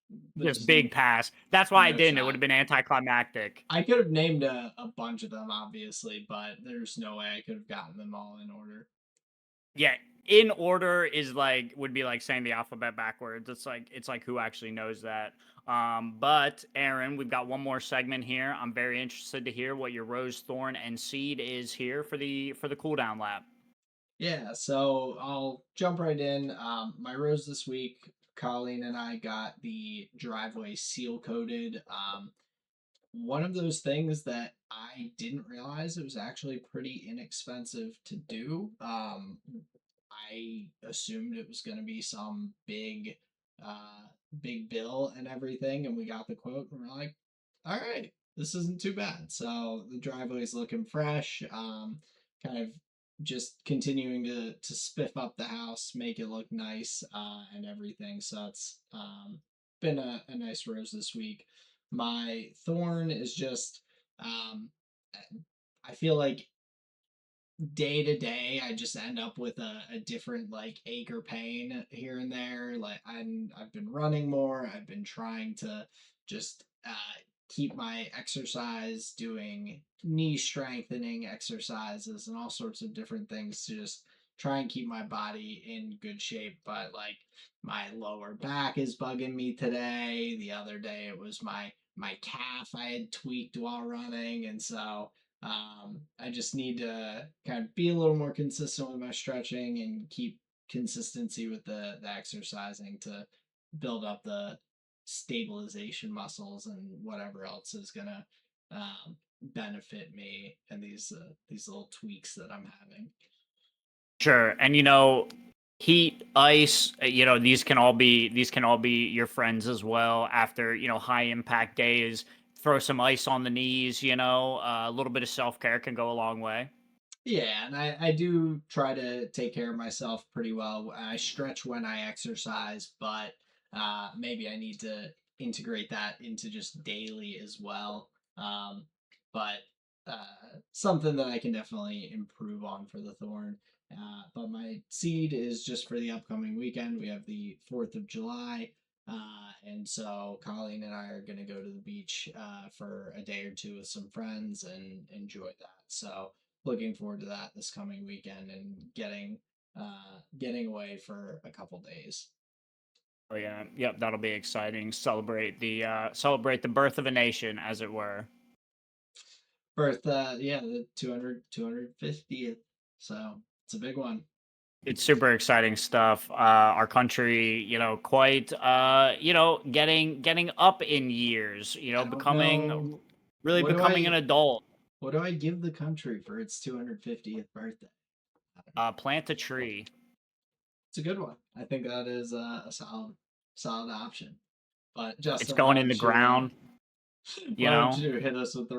Just
There's
big pass. That's why I
no
didn't. It would have
shot.
been anticlimactic.
I could have named a bunch of them, obviously, but there's no way I could have gotten them all in order.
Yeah, in order is like would be like saying the alphabet backwards. It's like who actually knows that. But Aaron, we've got one more segment here. I'm very interested to hear what your rose, thorn, and seed is here for the cooldown lap.
Yeah, so I'll jump right in. My rose this week, Colleen and I got the driveway seal coated. One of those things that I didn't realize it was actually pretty inexpensive to do. I assumed it was going to be some uh, big bill and everything, and we got the quote, and we're like, all right, this isn't too bad. So the driveway's looking fresh. Kind of just continuing to spiff up the house, make it look nice, and everything. So it's been a nice rose this week. My thorn is just um, I feel like day to day I just end up with a different like ache or pain here and there. Like I've been running more. I've been trying to just keep my exercise, doing knee strengthening exercises and all sorts of different things to just try and keep my body in good shape. But like my lower back is bugging me today. The other day it was my calf I had tweaked while running, and so I just need to kind of be a little more consistent with my stretching and keep consistency with the exercising to build up the stabilization muscles and whatever else is gonna benefit me and these little tweaks that I'm having.
Sure, and heat, ice, these can all be your friends as well. After high impact days, throw some ice on the knees. A little bit of self care can go a long way.
Yeah, and I do try to take care of myself pretty well. I stretch when I exercise, but maybe I need to integrate that into just daily as well. But something that I can definitely improve on for the thorn. But my seed is just for the upcoming weekend. We have the 4th of July. And so Colleen and I are going to go to the beach for a day or two with some friends and enjoy that. So looking forward to that this coming weekend and getting away for a couple days.
Oh yeah, yep, that'll be exciting. Celebrate the birth of a nation, as it were.
Birth, yeah, the 250th. So it's a big one.
It's super exciting stuff. Our country, quite, getting up in years.
I don't know.
Really
What do
becoming an
I
adult.
what do I give the country for its 250th birthday? I don't know.
Plant a tree.
It's a good one. I think that is a solid option. But
It's
Justin,
going in the ground. You
why don't
know.
you hit us with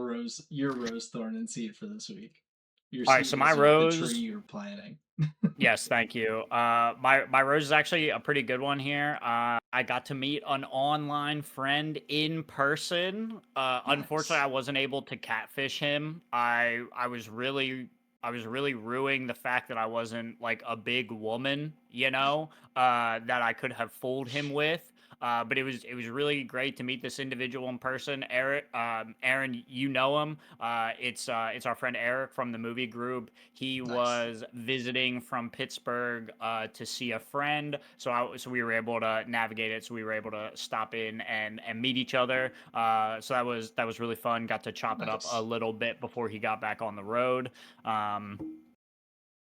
your rose, thorn, and seed for this week? Your
All right.
seed
So my
is the tree
rose.
you're planting.
Yes, thank you. My rose is actually a pretty good one here. I got to meet an online friend in person. Unfortunately,
Nice.
I wasn't able to catfish him. I was really ruining the fact that I wasn't like a big woman, that I could have fooled him with. But it was really great to meet this individual in person. Aaron, you know him. It's our friend Eric from the movie group. He
Nice.
was visiting from Pittsburgh to see a friend, so we were able to navigate it. So we were able to stop in and meet each other. So that was really fun. Got to chop it up a
Nice.
little bit before he got back on the road. Um,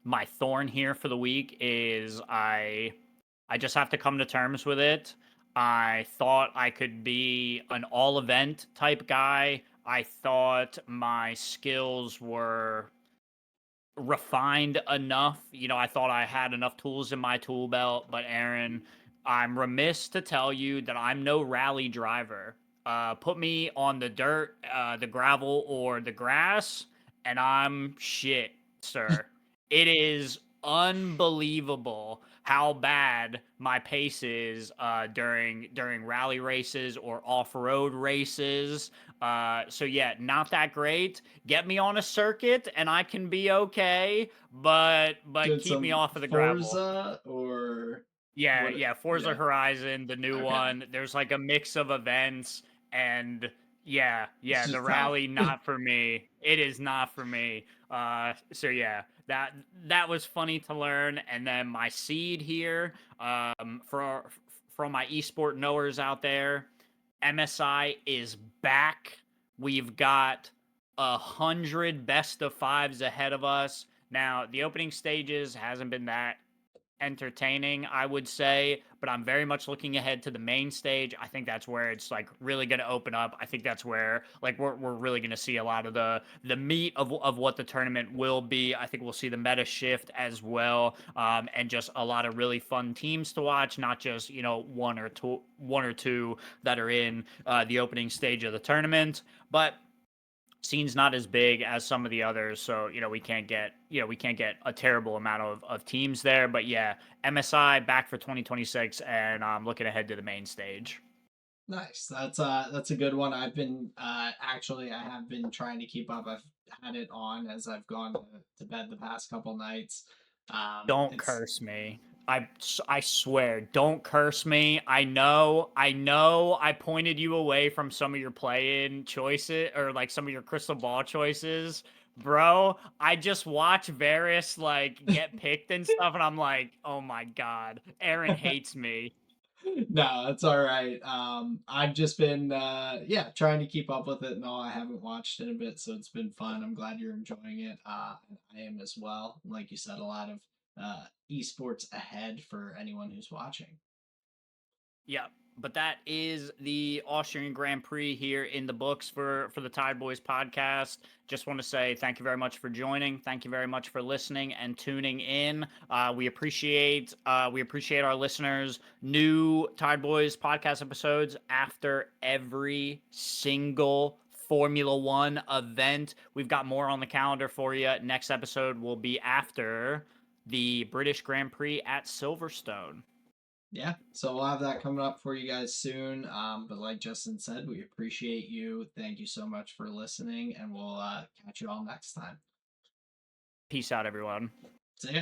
my thorn here for the week is I just have to come to terms with it. I thought I could be an all event type guy. I thought my skills were refined enough. I thought I had enough tools in my tool belt, but Aaron, I'm remiss to tell you that I'm no rally driver. Put me on the dirt, the gravel, or the grass, and I'm shit, sir. It is unbelievable how bad my pace is during rally races or off-road races. So yeah, not that great. Get me on a circuit and I can be okay, but
Doing
keep me
some
off of the gravel.
Forza or
Yeah,
what?
yeah, Forza
Yeah.
Horizon, the new
Okay.
one. There's like a mix of events and yeah,
It's
yeah, the
just tough.
rally not for me. It is not for me. So yeah, that was funny to learn. And then my seed here, for all my esport knowers out there, MSI is back. We've got 100 best of fives ahead of us. Now, the opening stages hasn't been that entertaining, I would say, but I'm very much looking ahead to the main stage. I think that's where it's like really going to open up. I think that's where like we're really going to see a lot of the meat of what the tournament will be. I think we'll see the meta shift as well, and just a lot of really fun teams to watch, not just one or two that are in the opening stage of the tournament, but scene's not as big as some of the others, so we can't get a terrible amount of teams there. But yeah, MSI back for 2026, and I'm looking ahead to the main stage.
Nice. That's a good one. I've been actually I have been trying to keep up. I've had it on as I've gone to bed the past couple nights.
Don't
It's
curse me. I swear, don't curse me. I know I pointed you away from some of your play-in choices or like some of your crystal ball choices. Bro, I just watch Varys like get picked and stuff, and I'm like, oh my god, Aaron hates me.
no, it's all right. I've just been yeah, trying to keep up with it. No, I haven't watched in a bit, so it's been fun. I'm glad you're enjoying it. I am as well. Like you said, a lot of esports ahead for anyone who's watching.
Yeah, but that is the Austrian Grand Prix here in the books for the Tide Boys podcast. Just want to say thank you very much for joining. Thank you very much for listening and tuning in. We appreciate our listeners. New Tide Boys podcast episodes after every single Formula One event. We've got more on the calendar for you. Next episode will be after the British Grand Prix at Silverstone.
Yeah, so we'll have that coming up for you guys soon. But like Justin said, we appreciate you. Thank you so much for listening, and we'll catch you all next time.
Peace out, everyone.
See ya.